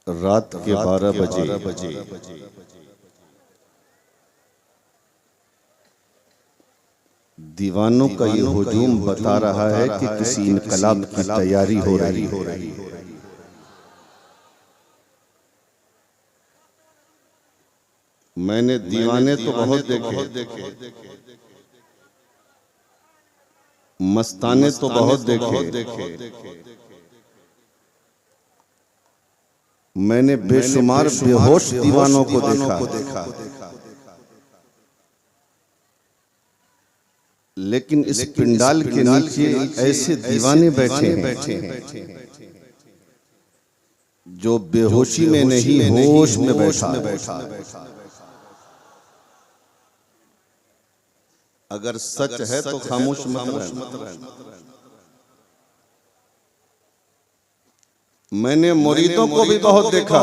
रात के 12 बजे दीवानों का ये हुजूम बता रहा है कि किसी इनकलाब की तैयारी हो रही है। मैंने दीवाने तो बहुत देखे, मस्ताने तो बहुत देखे, मैंने बेशुमार बेहोश दीवानों को देखा, लेकिन इस पिंडाल के नीचे ऐसे दीवाने बैठे हैं जो बेहोशी में नहीं होश में बैठा। अगर सच है तो खामोश मत रहना। मैंने मुरीदों को भी बहुत देखा,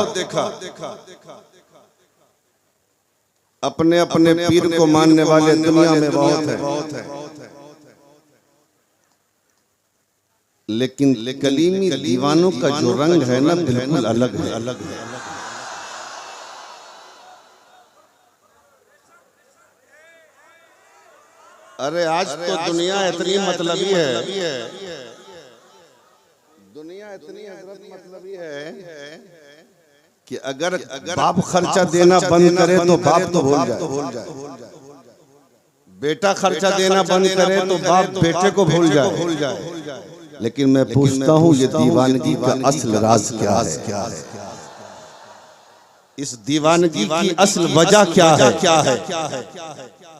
अपने अपने पीर को मानने वाले दुनिया में बहुत है, लेकिन कलीमी दीवानों का जो रंग है ना बिल्कुल अलग है। अरे आज तो दुनिया इतनी मतलबी है, दुनिया इतनी हजरत मतलबी है कि अगर बाप खर्चा देना बंद करे तो बाप तो भूल जाए, बेटा खर्चा देना बंद करे तो बाप बेटे को भूल जाए। लेकिन मैं पूछता हूँ ये दीवानगी का असल राज क्या है? इस दीवानगी की असल वजह क्या है?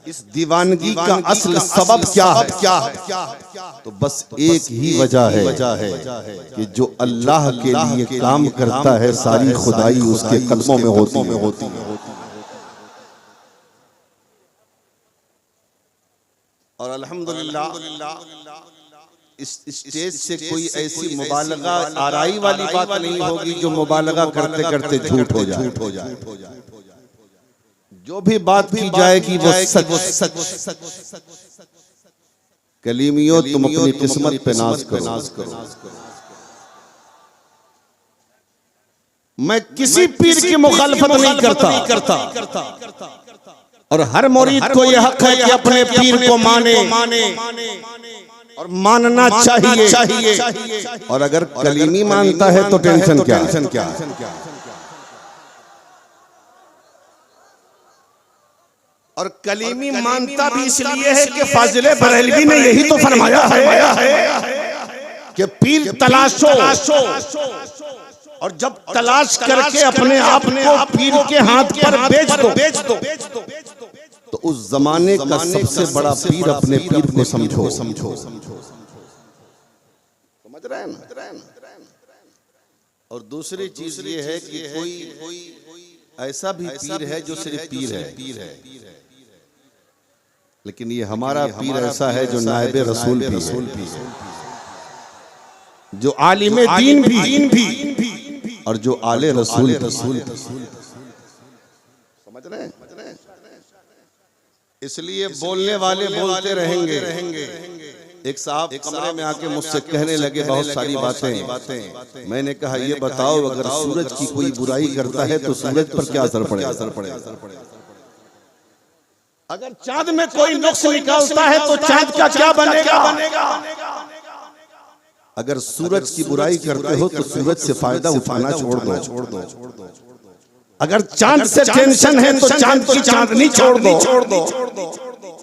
इस दीवानगी का असल सबब क्या है? तो बस एक ही वजह है कि जो अल्लाह के लिए काम करता है सारी खुदाई उसके कदमों में होती है। और अल्हम्दुलिल्लाह इस स्टेज से कोई ऐसी मुबालगा आराई वाली बात नहीं होगी जो मुबालगा करते करते झूठ हो जाए। जो भी बात की जाएगी वो सच। कलीमियों तुम अपनी किस्मत पे नाज करो। मैं किसी पीर की मुखालफत नहीं करता और हर मुरीद को यह हक है कि अपने पीर को माने और मानना चाहिए। और अगर कलीमी मानता है तो टेंशन क्या? और कलीमी मानता भी इसलिए है कि फाजिले बरेलवी ने यही तो फरमाया है कि पीर तलाशो, और जब तलाश करके अपने आप को पीर के हाथ पर बेच दो तो उस जमाने का सबसे बड़ा पीर अपने पीर को समझो। समझ रहे हैं ना? और दूसरी चीज ये है कि कोई ऐसा भी पीर है जो सिर्फ पीर है, लेकिन ये हमारा पीर ऐसा है जो नायबे रसूल भी है, जो आलिमे दीन भी और जो आले रसूल। समझ रहे हैं? इसलिए बोलने वाले बोलते रहेंगे। एक साहब कमरे में आके मुझसे कहने लगे बहुत सारी बातें। मैंने कहा ये बताओ अगर सूरज की कोई बुराई करता है तो सूरज पर क्या असर पड़ेगा? अगर चांद में कोई नुक्स निकालता है तो चांद का क्या बनेगा? अगर सूरज की बुराई करते हो तो सूरज से फायदा उठाना छोड़ दो। अगर चांद से टेंशन है तो चांद की चांदनी छोड़ दो।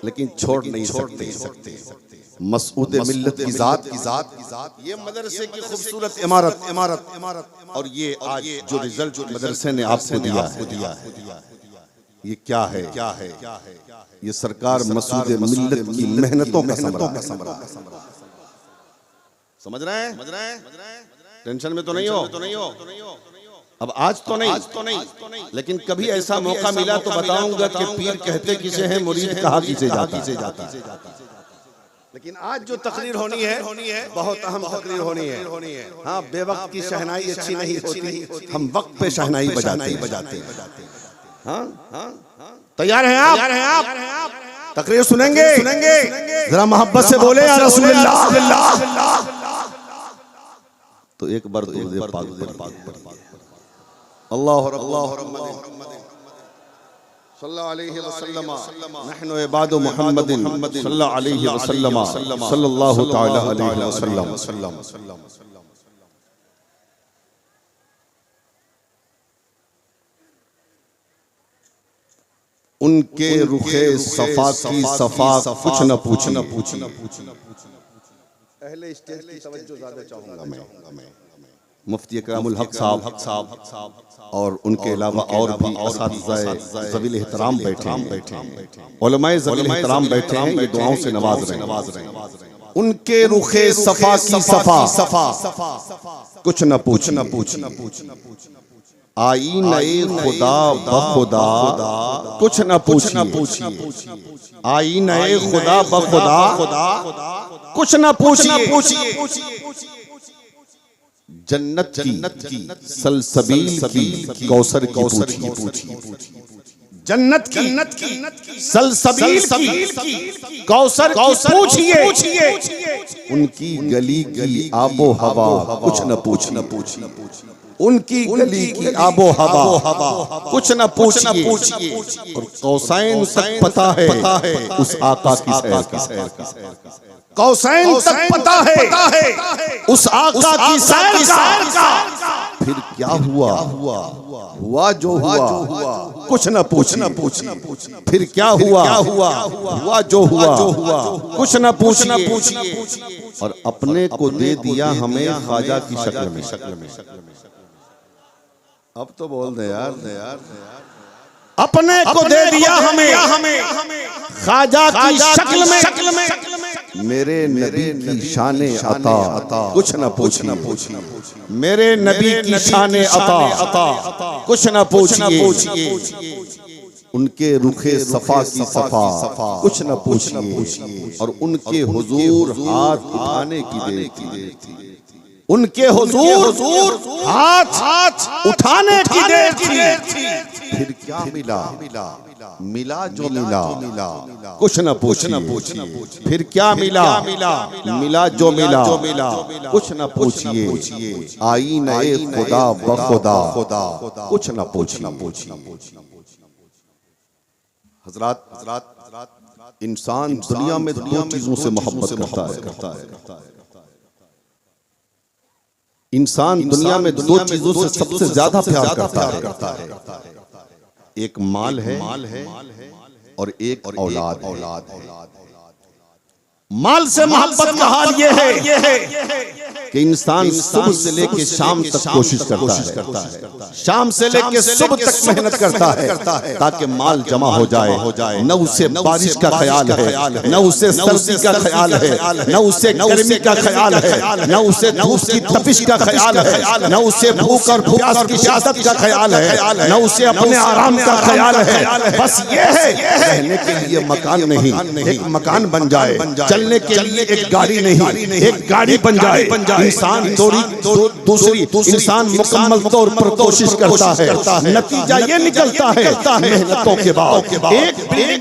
लेकिन छोड़ नहीं सकते मसऊद मिल्लत की जात, ये मदरसे की खूबसूरत इमारत और ये आज जो रिजल्ट मदरसे ने आपको दिया है ये क्या है? ये सरकार मसऊद मिल्लत की मेहनतों का समरा। समझ रहे हैं? टेंशन में तो नहीं हो। अब आज तो नहीं, लेकिन कभी ऐसा मौका मिला तो बताऊंगा कि पीर कहते किसे हैं, मुरीद कहा किसे जाता। लेकिन आज जो तकरीर होनी है बहुत अहम तकरीर होनी है। हाँ, बेवक्त की शहनाई अच्छी नहीं होती, हम वक्त पे शहनाई बजाते। हाँ, तैयार हैं आप? तकरीर सुनेंगे? जरा मोहब्बत से बोले या रसूलुल्लाह। तो एक बार पाक अल्लाह सल्लल्लाहु अलैहि वसल्लम नहनु इबादु मुहम्मदिन सल्लल्लाहु अलैहि वसल्लम सल्लल्लाहु तआला अलैहि वसल्लम। उनके रुखे सफा की सफा कुछ न पूछी। अहले स्टेज की तवज्जो ज्यादा चाहूंगा मैं। मुफ्ती इकरामुल हक साहब और उनके अलावा और भी असातिज़ाए ज़वील एहतराम बैठे हैं, उलमाए ज़वील एहतराम बैठे हैं, ये दुआओं से नवाज रहे हैं। उनके रुखे सफा की सफा कुछ न पूछी। आई नए खुदा बखुदा कुछ न पूछी। आई नए खुदा बखुदा कुछ न पूछिए। जन्नत की सलसबील की कौसर की पूछिए। जन्नत की सलसबील की कौसर की पूछिए। उनकी गली की आबो हवा कुछ न पूछिए। उनकी गली की आबो हवा कुछ न पूछिए। और कौसैन तक पता है उस आका की सैर का। कौसैन तक पता है उस आका की सैर का। फिर क्या हुआ जो हुआ कुछ न पूछी। फिर क्या हुआ जो हुआ कुछ न पूछिए। और अपने को दे दिया हमें ख्वाजा की शक्ल में। अब तो बोल दे यार। अपने को दे दिया हमें ख्वाजा की शक्ल में। मेरे नबी की शाने अता कुछ न पूछी। मेरे नबी की शाने अता कुछ न पूछिए। उनके रुखे सफा की सफा कुछ न पूछिए। और उनके हुजूर हाथ उठाने की देर थी। उनके हुजूर हाथ उठाने की देर थी। फिर क्या मिला जो मिला कुछ न पूछिए। फिर क्या मिला जो मिला कुछ न पूछिए। आई नए खुदा बखुदा कुछ न पूछिए। हजरात, इंसान दुनिया में दो चीजों से मोहब्बत करता है। इंसान दुनिया में दो चीजों से सबसे ज्यादा प्यार करता है। एक माल है और एक औलाद। माल से मोहब्बत का हाल ये है कि इंसान सुबह से लेके शाम तक कोशिश करता है। शाम से लेके सुबह तक मेहनत करता है ताकि माल जमा हो जाए। न उसे बारिश का ख्याल है, न उसे सर्दी का ख्याल है, न उसे गर्मी का ख्याल है, न उसे धूप की तपिश का ख्याल है, न उसे भूख और प्यास की शिद्दत का ख्याल है, न उसे अपने आराम का ख्याल है। बस ये है रहने के लिए मकान नहीं, एक मकान बन जाए। चलने के लिए एक गाड़ी नहीं, एक गाड़ी बन जाए। इंसान दूसरी इंसान मुकम्मल तौर पर कोशिश करता है। नतीजा ये निकलता है मेहनतों के बाद एक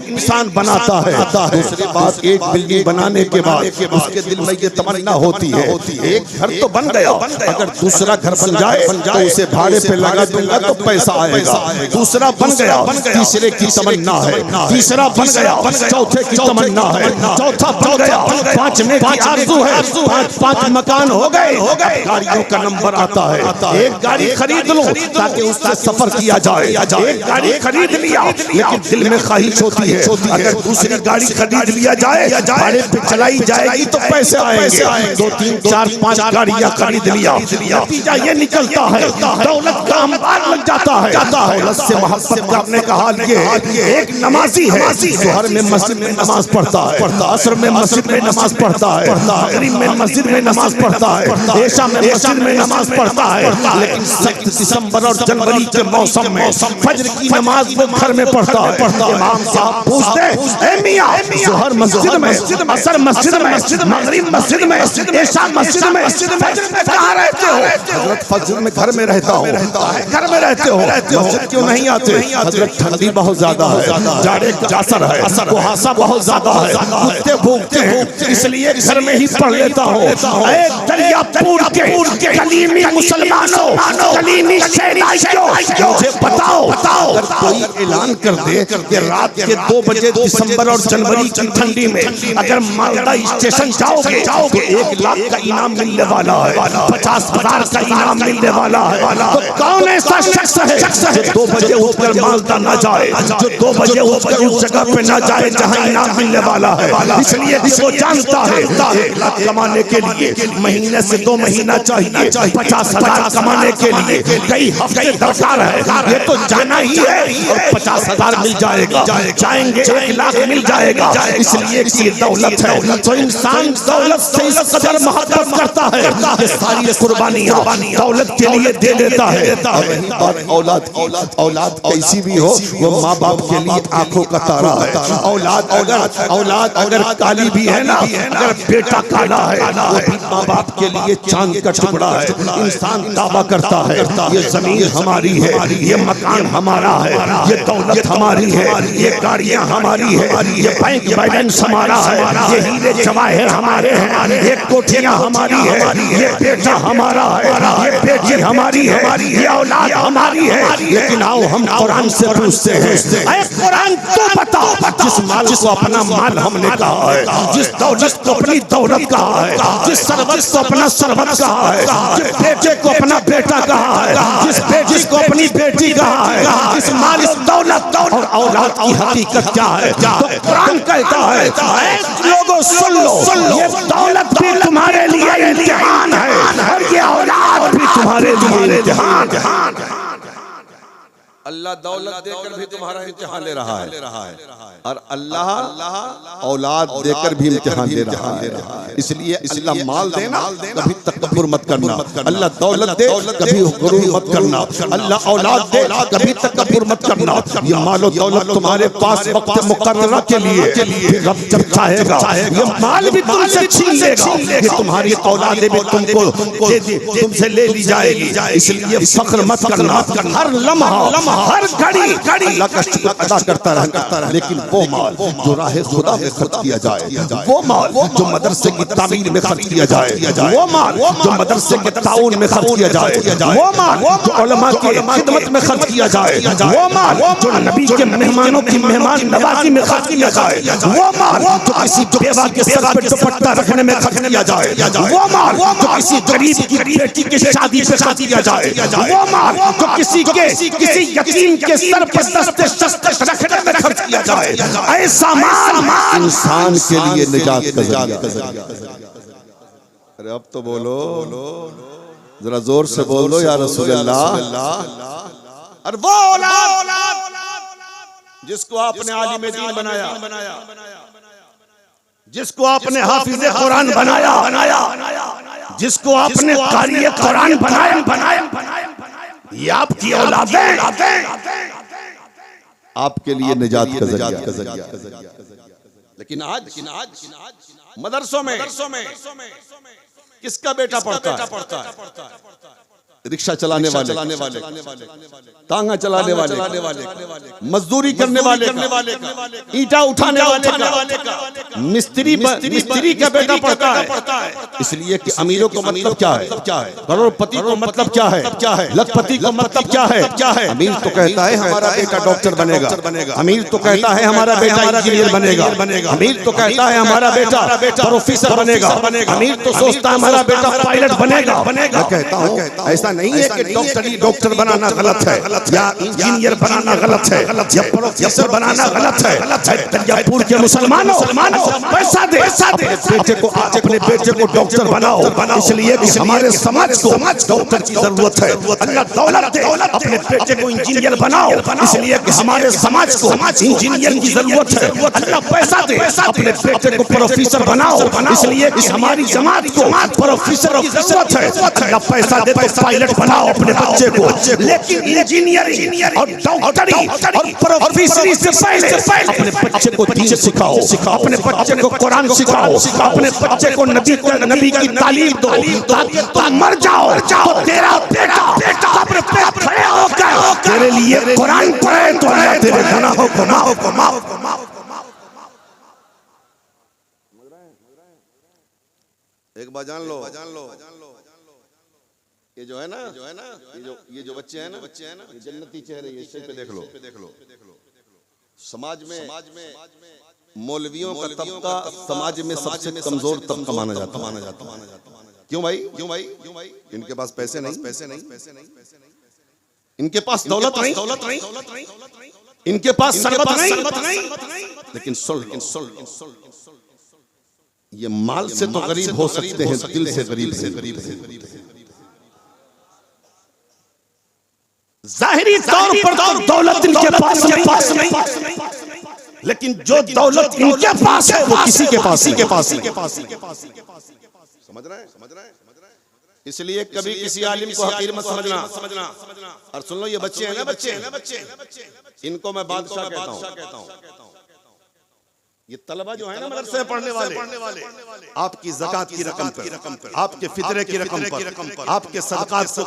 इंसान बनाता है। दूसरी बात, एक बिल्डिंग बनाने के बाद उसके दिल में ये तमन्ना होती है एक घर तो बन गया, अगर दूसरा घर बन जाए तो उसे भाड़े पे लगा दूंगा तो पैसा आएगा। दूसरा बन गया, तीसरे की तमन्ना है, तीसरा बन गया, चौथे की तमन्ना है, चौथा बन गया, पांचवें की आरज़ू है। पांच मकान हो गए। गाड़ियों का नंबर आता है, एक गाड़ी खरीद लो ताकि उससे सफर किया जाए। एक गाड़ी खरीद लिया लेकिन दिल में ख्वाहिश होती है अगर दूसरी गाड़ी खरीद लिया जाए, भाड़े पे चलाई जाएगी तो पैसे आएंगे। 2 3 4 5 गाड़ियां खरीद लिया, नतीजा ये निकलता है दौलत का अंबार लग जाता है। दौलत से मोहब्बत करने का हाल ये है। एक नमाजी है, ज़ोहर में मस्जिद में नमाज पढ़ता है, असर में मस्जिद में नमाज पढ़ता है, मगरिब में मस्जिद में नमाज पढ़ता है, ऐशा में मस्जिद में नमाज पढ़ता है। लेकिन सख्त दिसंबर और जनवरी के मौसम में फजर की नमाज वो घर में पढ़ता है। इमाम साहब पूछते हैं, ए मियां, ज़ोहर मस्जिद में, असर मस्जिद में, मगरिब मस्जिद में, ऐशा मस्जिद में, फजर में कहाँ रहते हो? हजरत फजर में घर में रहता हूँ। घर में रहते हो, मस्जिद क्यों नहीं आते? हजरत ठंडी बहुत ज्यादा है, जाड़े का असर है, कुहासा बहुत ज्यादा है, कुत्ते भूखते भूखते इसलिए घर में ही पढ़ लेता हूँ। दरियापुर के कलीमी मुसलमानों, कलीमी शहनाइयों, मुझे बताओ अगर कोई ऐलान कर दे कि रात के 2 बजे दिसंबर और जनवरी की ठंडी में अगर मालदा स्टेशन जाओगे तो 1 लाख का इनाम मिलने वाला है, 50,000 का इनाम मिलने वाला है, तो कौन ऐसा शख्स है जो 2 बजे उठकर मालदा ना जाए, जो 2 बजे उठकर उस जगह पे ना जाए जहां इनाम मिलने वाला है? इसलिए वो जानता है 1 लाख कमाने के लिए महीने से 2 महीना चाहिए, 50,000 कमाने के लिए कई हफ्ते दरकार है, ये तो जाना ही है। और 50,000 मिल जाएगा, जाएंगे 1 लाख मिल जाएगा। इसलिए कि दौलत है तो इंसान दौलत से इस कदर मोहब्बत करता है कि सारी कुर्बानियां दौलत के लिए दे देता है। औलाद कैसी भी हो वो माँ बाप के लिए आंखों का तारा है। औलाद अगर काली भी है ना, अगर बेटा काला है वो भी माँ बाप के लिए चांद का टुकड़ा है। इंसान दावा करता है ये जमीन हमारी है, ये मकान हमारा है, ये दौलत हमारी है, ये गाड़ियां हमारी है, ये बैंक बैलेंस हमारा है, ये हीरे जवाहर हमारे हैं, ये कोठियां हमारी है, ये बेटा हमारा है, ये बेटी हमारी है, ये औलाद हमारी है। लेकिन आओ हम कुरान से पूछते हैं, ऐ कुरान तो बता, जिस माल को अपना माल हमने कहा है, जिस दौलत को अपनी दौलत कहा है, जिस सरवत को अपना सरवत कहा है, जिस बेटे को अपना बेटा कहा है, जिस बेटी को अपनी बेटी कहा है, इस माल दौलत और औलाद की हकीकत क्या है? तो कुरान कहता है लोगों सुन लो, ये दौलत भी तुम्हारे लिए इम्तिहान है और ये औलाद भी तुम्हारे लिए इम्तिहान है। अल्लाह दौलत देकर भी तुम्हारा इम्तिहान ले रहा है और अल्लाह औलाद देकर भी इम्तिहान ले रहा है। इसलिए अल्लाह माल देना कभी तकब्बुर मत करना, अल्लाह दौलत दे कभी गुरूर मत करना, अल्लाह औलाद दे कभी तकब्बुर मत करना। ये माल और दौलत तुम्हारे पास वक्त मुकर्ररा के लिए रब जब चाहेगा ये माल भी तुमसे छीन लेगा, ये तुम्हारी औलादें भी तुमसे ले ली जाएगी। इसलिए फख्र मत करना, हर लम्हा हर घड़ी अल्लाह का शुक्र अदा करता रहना। लेकिन वो माल जो राह खुदा में खर्च किया जाए, वो माल जो मदरसे की तामीर में खर्च किया जाए, वो माल जो मदरसे के ताउन में खर्च किया जाए, वो माल जो उलमा की खिदमत में खर्च किया जाए, वो माल जो नबी के मेहमानों की मेहमान नवाजी में खर्च किया जाए, वो माल जो किसी बेवा के सर पर दुपट्टा रखने में खर्च किया जाए, वो माल जो किसी गरीब की बेटी की शादी पे खर्च किया जाए, वो माल जो किसी यतीम के सर पर दस्ते शस्त्र रखने में खर्च किया जाए, ऐसा माल इंसान के लिए निजात का जरिया। अरे अब तो बोलो, जरा जोर से बोल दो या रसूल अल्लाह। और वो औलाद जिसको आपने आलिम दीन बनाया, जिसको आपने हाफिज कुरान बनाया, जिसको आपने कारी कुरान बनाया, ये आपकी औलादें आपके लिए निजात का जरिया। लेकिन आज मदरसों में किसका बेटा पढ़ता है? रिक्शा चलाने वाले, तांगा चलाने वाले, मजदूरी करने वाले, ईंटा उठाने वाले का, मिस्त्री का बेटा पढ़ता है। इसलिए कि अमीरों को मतलब क्या है, करोड़पति को मतलब क्या है, लखपति को मतलब क्या है? अमीर तो कहता है हमारा बेटा डॉक्टर बनेगा, अमीर तो कहता है हमारा बेटा इंजीनियर बनेगा, अमीर तो कहता है हमारा बेटा प्रोफेसर बनेगा, अमीर तो सोचता है हमारा बेटा पायलट बनेगा। मैं कहता हूँ ऐसा नहीं है कि डॉक्टर बनाना गलत है या इंजीनियर बनाना गलत है या प्रोफेसर बनाना गलत है। दरियापुर के मुसलमानों पैसा दे, अपने बेटे को डॉक्टर बनाओ, इसलिए कि हमारे समाज को डॉक्टर की जरूरत है। अल्लाह दौलत दे, अपने बेटे को इंजीनियर बनाओ, इसलिए कि हमारे समाज को इंजीनियर की जरूरत है। अल्लाह पैसा दे, अपने बेटे को प्रोफेसर बनाओ, इसलिए कि हमारी जमात को प्रोफेसर की जरूरत है। अल्लाह पैसा दे तो पायलट बनाओ अपने बच्चे को, लेकिन इंजीनियरिंग और डॉक्टरी और प्रोफेसरी से पहले अपने बच्चे को दीन सिखाओ, अपने बच्चे को कुरान सिखाओ, अपने बच्चे को नबी की तालीम दो, ताकि तुम मर जाओ तो तेरा बेटा कब्र पे खड़े होकर तेरे लिए कुरान पढ़े तो अल्लाह तेरे गुनाहों को माफ। एक बार जान लो, ये जो है ना, ये जो बच्चे हैं ना, ये जन्नती चेहरे, ये स्टेज पे देख लो। समाज में मौलवियों का तबका समाज में सबसे कमजोर तबका माना जाता। क्यों भाई? इनके पास पैसे नहीं, इनके पास दौलत नहीं, इनके पास सरबत नहीं, लेकिन सुन, ये माल से तो गरीब हो सकते हैं, दिल से गरीब है। जाहिरी तौर पर तो दौलत इनके पास नहीं, लेकिन जो दौलत इनके पास है वो किसी के पास नहीं। समझ रहे हैं? इसलिए कभी किसी आलिम को हकीर मत समझना। और सुन लो, ये बच्चे हैं ना, इनको मैं बादशाह कहता हूँ। ये तलबा जो है ना मदरसे में पढ़ने वाले, आपकी ज़कात की रकम पर, आपके फितरे की रकम पर, आपके सदकात को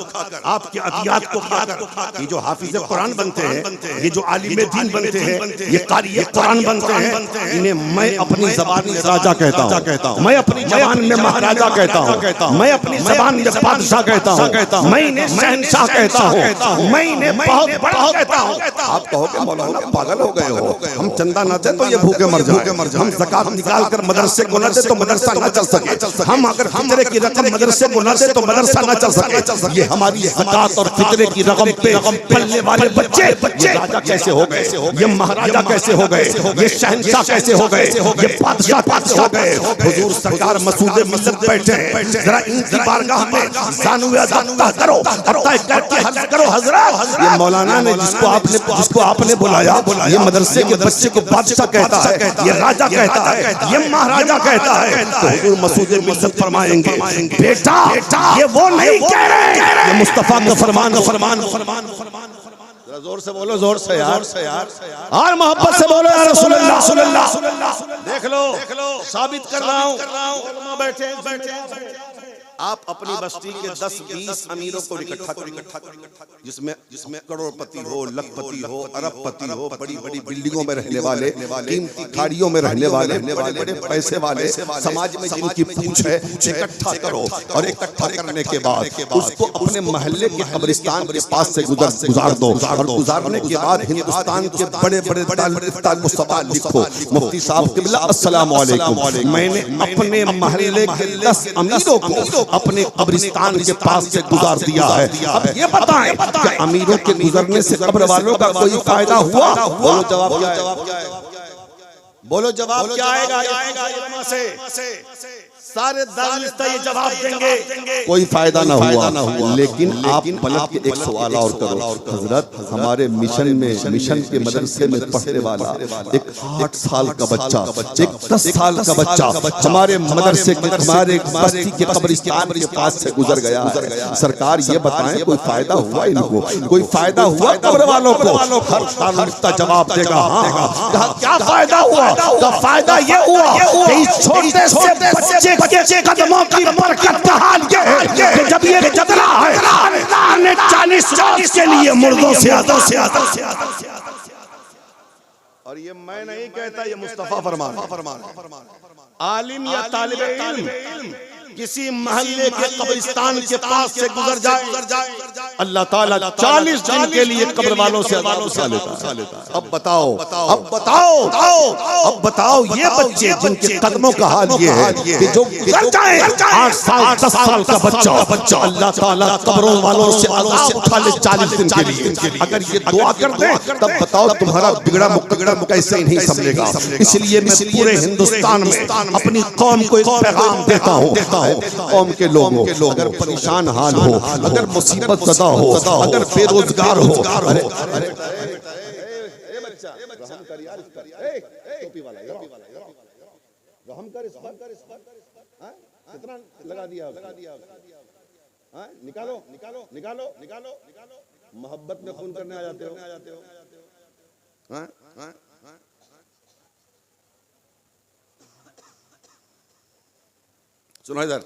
खाकर, आपके अदियात को खाकर, ये जो हाफिज़ कुरान बनते हैं, ये जो आलिम दीन बनते हैं, ये कारी कुरान बनते हैं, इन्हें मैं अपनी ज़बान में राजा कहता हूँ, मैं अपनी ज़बान में महाराजा कहता हूँ, मैं अपनी ज़बान में बादशाह कहता हूँ, मैं इन्हें शहंशाह कहता हूँ, मैं इन्हें बहुत बड़ा कहता हूँ। आप कहोगे मौलाना पागल हो गए हो, हम चंदा न दे तो ये भूखे मर जाए, हम ज़कात निकाल कर मदरसे को न दे तो मदरसा न चल सके, हम अगर फितरे की रकम मदरसे को न दे तो मदरसा न चल सके। ये हमारी ज़कात और फितरे की रकम पे पलने वाले बच्चे ये राजा कैसे हो गए, ये महाराजा कैसे हो गए, ये शहंशाह कैसे हो गए, ये बादशाह कैसे हो गए। हुजूर सरकार मसूदे मिल्लत बैठे हैं, जरा इनकी बारगाह में ज़ानुए अज़ा करो, तय करके हज करो हज़रत। ये मौलाना ने जिसको आपने बुलाया, ये मदरसे के बच्चे को बादशाह कहता है, ये राजा कहता है, ये महाराजा कहता है, तो हुजूर मसूदे मिल्लत फरमाएंगे, बेटा ये वो नहीं कह रहे, ये मुस्तफा का फरमान। जोर से बोलो, जोर से यार, और मोहब्बत से बोलो, या रसूल अल्लाह। देख लो, साबित कर रहा हूँ। बैठे आप अपनी बस्ती के 10-20 अमीरों को इकट्ठा करो, जिसमें करोड़पति हो, लखपति हो, अरबपति हो, बड़ी बड़ी बिल्डिंगों में रहने वाले, कीमती गाड़ियों में रहने वाले, बड़े पैसे वाले, समाज में जिनकी पूछ है, इकट्ठा करो। और इकट्ठा करने के बाद उसको अपने मोहल्ले के कब्रिस्तान के पास से गुजार दो, और गुजारने के बाद हिंदुस्तान के बड़े बड़े ताल्लुक सवाल लिखो, मुफ्ती साहब क़िबला अस्सलाम वालेकुम, मैंने अपने मोहल्ले के 10 अमीरों को अपने कब्रिस्तान के पास से गुजार दिया है। अब ये बताएं कि अमीरों के गुजरने से कब्र वालों का कोई फायदा हुआ? बोलो जवाब क्या है? बोलो जवाब क्या आएगा? सारे दानिस्ता ये जवाब देंगे कोई फायदा ना हुआ। लेकिन आप पलट के एक सवाल और करो, हजरत हमारे मिशन के मदरसे में पढ़ने वाला एक 8 साल का बच्चा, एक 10 साल का बच्चा हमारे मदरसे के, हमारे बस्ती के कब्रिस्तान के पास से गुजर गया है। सरकार ये बताएं कोई फायदा हुआ इनको? कोई फायदा हुआ कब्र वालों को? हर दानिस्ता जवाब देगा हाँ। क्या फायदा हुआ? तो फायदा ये हुआ कि इस छोटे से बच्चे के कदमों की बरकत का हाल ये है कि जब ये जतरा है, अल्लाह ने 40 रोज के लिए मुर्दों से आता। और ये मैं नहीं कहता, ये मुस्तफा फरमान। आलिम या तालिब इल्म किसी महल्ले के कब्रिस्तान के पास से गुजर जाए, अल्लाह ताला 40 दिन के लिए कब्र वालों से लेता है। अब बताओ ये बच्चे जिनके कदमों का हाल ये है कि जो गुजर जाए 8 साल 10 साल का बच्चा, अल्लाह ताला कब्रों वालों से अज़ाब उठा ले 40 दिन के लिए। अगर ये दुआ कर दे तब बताओ तुम्हारा बिगड़ा मुकद्दर कैसे नहीं संभलेगा। इसलिए मैं पूरे हिंदुस्तान में अपनी कौम को एक पैगाम देता हूँ, कौम के लोगों, अगर परेशान हाल हो, अगर मुसीबत ज़दा हो, अगर बेरोजगार हो, अरे रहम कर यार, टोपी वाला रहम कर, इस पर कितना लगा दिया, निकालो। मोहब्बत में खून करने आ जाते हो। सुनो इधर,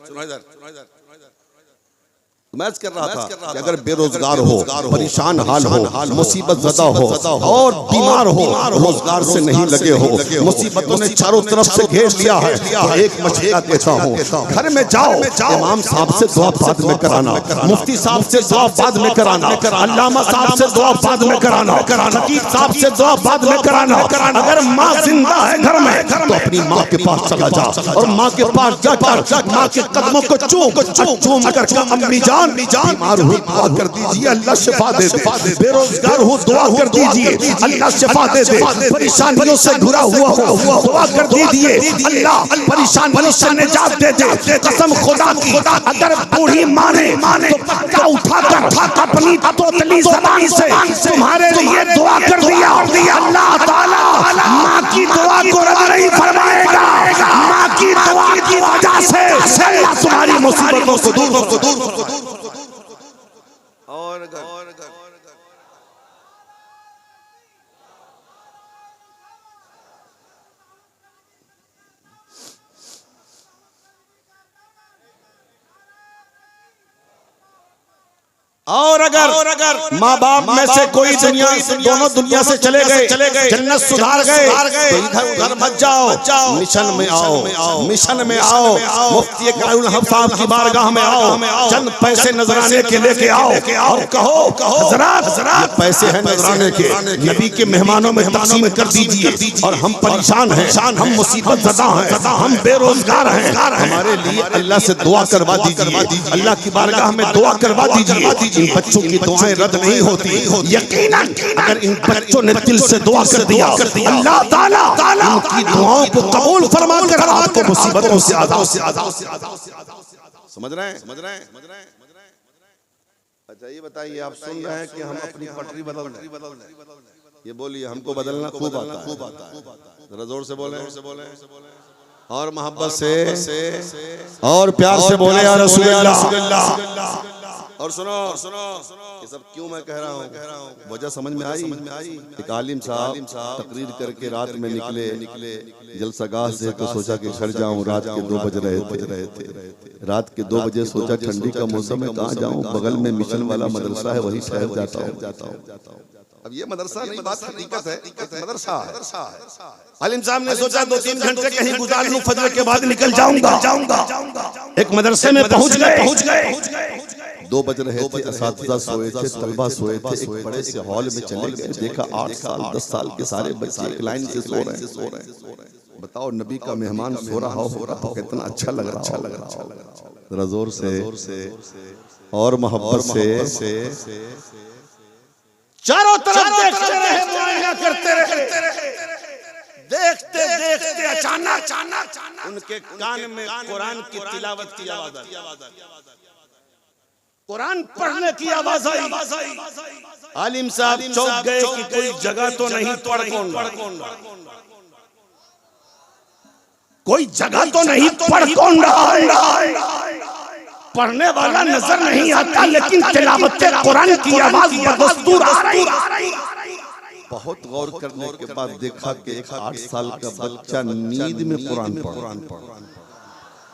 मैं कर रहा था कि अगर बेरोजगार हो, परेशान हाल हो, मुसीबत ज़दा हो और बीमार हो, रोजगार से नहीं लगे हो, मुसीबतों ने चारों तरफ से घेर लिया है, तो एक मशवरा देता हूँ, घर में जाओ, इमाम साहब से दुआ बाद में कराना, मुफ्ती साहब से दुआ बाद में कराना, अल्लामा साहब से दुआ बाद में कराना, खतीब साहब से दुआ बाद में कराना। अगर माँ जिंदा है घर में तो अपनी माँ के पास चला जा और माँ के पास जाकर माँ के कदमों को चूम कर अम्मी जान बीमार हुई दुआ कर दीजिए, अल्लाह शिफा दे दे, बेरोजगार हो दुआ कर दीजिए, अल्लाह शिफा दे दे, परेशानियों से घिरा हुआ हो दुआ कर दीजिए, अल्लाह परेशानियों से निजात दे दे। कसम खुदा की, अगर बूढ़ी माने तो पत्ता उठाकर अपनी तोतली ज़बान से तुम्हारे लिए दुआ कर दिया, अल्लाह ताला माँ की दुआ को रद्द नहीं फरमाएगा। माँ की दुआ की वजह से अल्लाह तुम्हारी मुसीबतों को दूर और अगर माँ बाप में से कोई दोनों दुनिया से चले गए, जन्नत सुधार गए, तो इधर उधर मत जाओ, मिशन में आओ, मिशन में आओ, मुफ्ती कारुल हक साहब की बारगाह में आओ, चंद पैसे नजराने के लेके आओ और कहो हज़रात पैसे हैं नजराने के, नबी के मेहमानों में तक़सीम कर दीजिए, और हम परेशान हैं, हम मुसीबत ज़दा हैं, हम बेरोजगार हैं, हमारे लिए अल्लाह से दुआ करवा दीजिए, अल्लाह की बारगाह में दुआ करवा दीजिए। इन बच्चों की दुआएं रद्द नहीं होती, यकीनन अगर इन बच्चों ने दिल से दुआ कर दिया, अल्लाह ताला उनकी दुआओं को कबूल फरमाकर आपको मुसीबतों से आज़ाद। समझ रहे हैं? अच्छा ये बताइए, आप सुन रहे हैं कि हम अपनी पटरी बदल रहे हैं, ये बोलिए हमको बदलना खूब आता है, जरा जोर से बोले और मोहब्बत से और प्यार से बोले या रसूल अल्लाह। और सुनो ये सब क्यों मैं कह रहा हूँ, वजह समझ में आई। एक आलिम साहब तकरीर करके रात में निकले जलसागाह से, तो सोचा कि घर जाऊं, रात के 2 बज रहे थे, रात के 2 बजे सोचा ठंडी का मौसम है, कहाँ जाऊं, बगल में मिशन वाला मदरसा है, वही ठहर जाता हूँ। अब ये मदरसा नहीं, बात हकीकत है, मदरसा है। आलिम साहब ने सोचा 2-3 घंटे कहीं गुजार लूं, फजर के बाद निकल जाऊंगा। एक मदरसे में पहुंच गए, 2 बज रहे थे, असातिज़ा सोए थे, तलबा सोए थे, एक बड़े से हॉल में चले गए, देखा 8 साल 10 साल के सारे बच्चे एक लाइन से सो रहे हैं। बताओ नबी का मेहमान सो रहा हो कितना अच्छा लग रहा। जरा जोर से और मोहब्बत से चारों तरफ देखते रहे, मुआयना करते रहे, देखते अचानक उनके कान में कुरान की तिलावत की आवाज आई, कुरान पढ़ने की आवाज आई। आलिम साहब चौंक गए कि कोई जगह तो नहीं, कोई जगह तो नहीं, पढ़ कौन रहा है? पढ़ने वाला नजर नहीं आता, लेकिन तिलावत कुरान की आवाज बदस्तूर आ रही। बहुत गौर करने के बाद देखा कि एक 8 साल का बच्चा नींद में कुरान पढ़ रहा।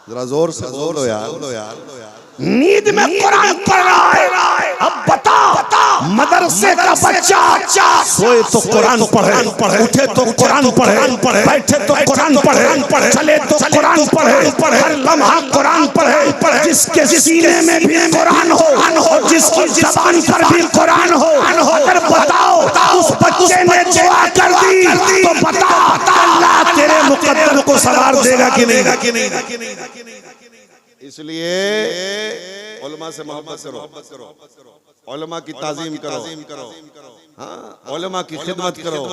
जरा जोर से बोलो यार, नींद में कुरान पढ़ रहा है। अब बता मदरसे का बच्चा सोए तो कुरान पढ़े, उठे तो कुरान पढ़े, बैठे तो कुरान पढ़े, चले तो कुरान पढ़े, हर लम्हा कुरान पढ़े, जिसके सीने में भी कुरान हो, जिसकी ज़बान पर भी कुरान हो। अगर बताओ उस बच्चे ने दुआ कर दी तो बता अल्लाह तेरे मुकद्दर को सवार देगा कि नहीं। इसलिए उलमा से मोहब्बत करो, उलमा की ताज़ीम करो, हाँ उलमा की खिदमत करो।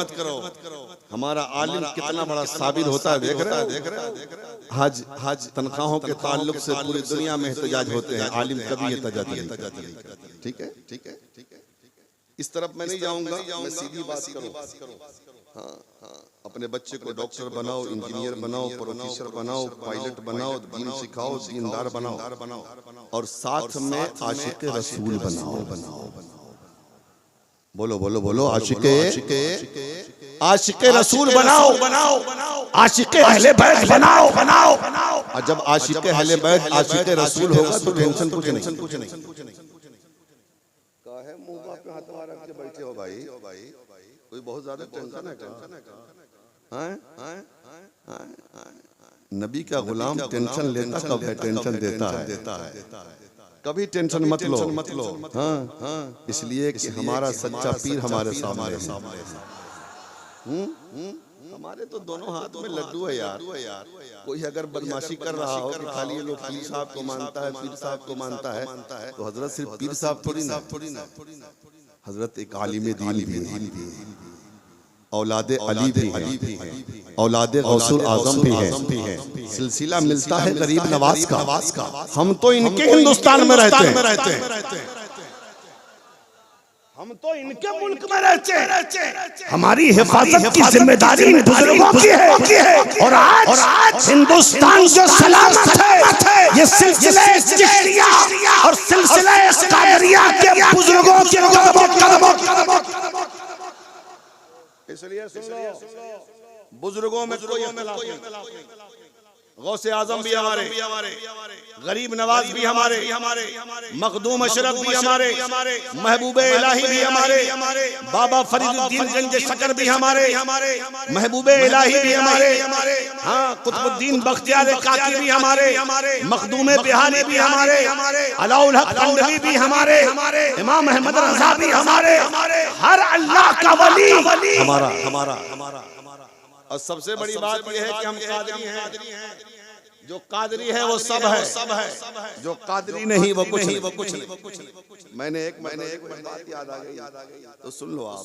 हमारा आलिम कितना बड़ा साबित होता है, देख रहे हज तनख्वाहों के ताल्लुक से पूरी दुनिया में एहतजाज होते हैं, आलिम कभी एहतजाज नहीं करता। ठीक है, इस तरफ मैं नहीं जाऊंगा, मैं सीधी बात करूं। हाँ, अपने बच्चे को डॉक्टर बनाओ, इंजीनियर बनाओ, प्रोफेसर बनाओ, पायलट बनाओ, दीन सिखाओ, दीनदार बनाओ, और साथ में आशिक रसूल बनाओ। बोलो आशिक रसूल बनाओ, आशिक अहले बैत बनाओ। और जब आशिक अहले बैत आशिक रसूल होगा तो टेंशन कुछ नहीं। काहे मुंह पे हाथ मार के बैठे हो भाई? कोई बहुत ज्यादा टेंशन है क्या? नबी का गुलाम टेंशन लेता कब है? टेंशन देता है। कभी टेंशन मत लो। हाँ, इसलिए कि हमारा सच्चा पीर हमारे सामने है। हमारे तो दोनों हाथ में लड्डू है यार। कोई अगर बदमाशी कर रहा हो कि खाली ये लोग पीर साहब को मानता है, पीर साहब को मानता है, तो हजरत सिर्फ पीर साहब थोड़ी ना, हजरत एक आलिम दीन भी है, औलादे अली भी है, औलादे गौसुल आजम भी है। सिलसिला मिलता है गरीब नवाज का। हम तो इनके हिंदुस्तान में रहते हैं, हम तो इनके मुल्क में रहते हैं। हमारी हिफाजत की जिम्मेदारी इन बुजुर्गों की है। और आज हिंदुस्तान जो सलामत है, ये सिलसिले चिश्तिया और सिलसिले कादरिया के बुजुर्गों के कदमों। इसलिए सुन लो, बुजुर्गों में कोई इख्तिलाफ नहीं। गौसे आजम भी हमारे, गरीब नवाज भी हमारे, मखदूम अशरफ भी हमारे, महबूबे इलाही भी हमारे, बाबा फरीदुद्दीन गंज शकर भी हमारे, महबूबे इलाही भी हमारे, हाँ, कुतुबुद्दीन बख्तियार काकी भी हमारे, मखदूमे बिहारी भी हमारे, अलाउल हक कंडवी भी हमारे, इमाम अहमद रजा भी हमारे, हर अल्लाह का वली हमारा। और सबसे बड़ी बात यह है कि हम कादरी हैं। जो कादरी है वो सब है, जो कादरी नहीं वो कुछ नहीं। मैंने एक बात याद आ गई, तो सुन लो आप।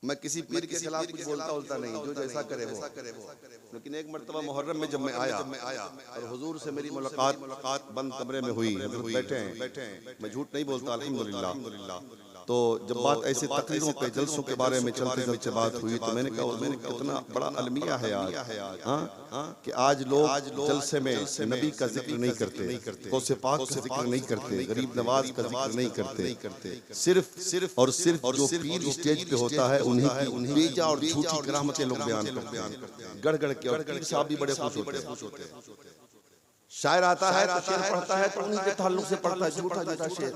मैं किसी पीर के खिलाफ कुछ बोलता नहीं, जो जैसा करे वो। लेकिन एक मर्तबा मुहर्रम में जब मैं आया और हुजूर से मेरी मुलाकात बंद कमरे में हुई, बैठे हैं, मैं झूठ नहीं बोलता अल्हम्दुलिल्लाह। तो जब बात ऐसे तकरीरों पे जलसों के बारे में चलते बात हुई, तो मैंने कहा कितना बड़ा अलमिया है आज, कि आज लोग जलसे में नबी का जिक्र नहीं करते, गौसे पाक का जिक्र नहीं करते, गरीब नवाज का जिक्र नहीं करते। सिर्फ और सिर्फ जो पीर स्टेज पे होता है उन्हीं की बेजा और झूठी करामतें लोग बयान करते हैं, गढ़ के। और पीर साहब भी बड़े खुश होते हैं। शायर आता है तो शेर पढ़ता है तो उन्हीं के ताल्लुक से पढ़ता है, झूठा शेर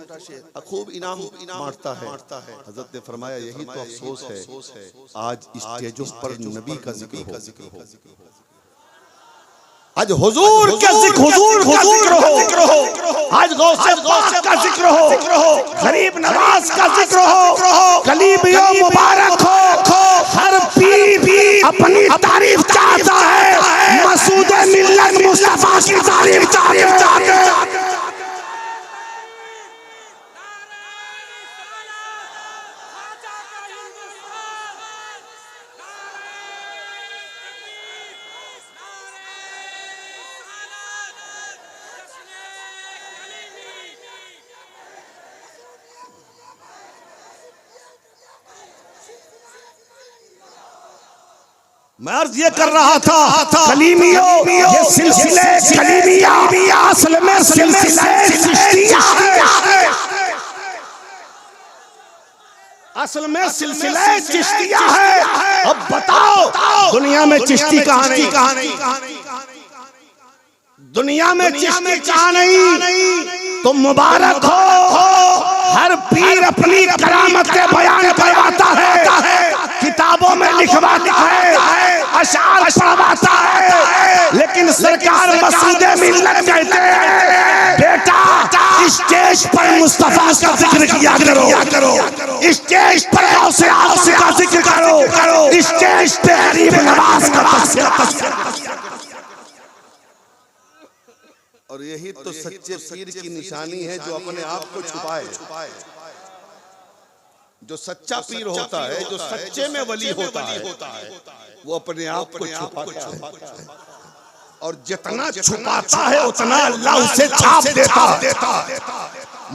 खूब इनाम बांटता है। हजरत ने फरमाया यही तो अफसोस है आज स्टेजों पर नबी का जिक्र हो, आज हुजूर का जिक्र हो, आज गौसे पाक का जिक्र हो, गरीब नवाज का जिक्र हो, कलीबियों मुबारक हो। हर पीर अपनी तारीफ चाहता है, मसूद मिल्लत मुस्तफा की तारीफ चाहता है। मैं अर्ज ये कर रहा था, कलीमियों, ये सिलसिले कलीमिया असल में सिलसिले चिश्तिया है, असल में सिलसिले चिश्तिया है। अब बताओ दुनिया में चिश्ती कहाँ नहीं, दुनिया में चिश्ती कहाँ नहीं? तुम मुबारक हो, हर पीर अपनी करामतें बयान करवाता है, किताबों में लिखवाता है, अशार पढ़वाता है। लेकिन सरकार मसूद मिल्लत कहते हैं बेटा स्टेज पर मुस्तफा का जिक्र किया करो, स्टेज पर गौसे आज़म का जिक्र करो, स्टेज पे गरीब नवाज का तज़किरा। और यही तो सच्चे पीर की निशानी है, जो अपने आप को छुपाए। जो सच्चा पीर होता है, जो सच्चे में वली होता है, वो अपने आप को छुपाता है। और जितना छुपाता है उतना अल्लाह उसे छाप देता है।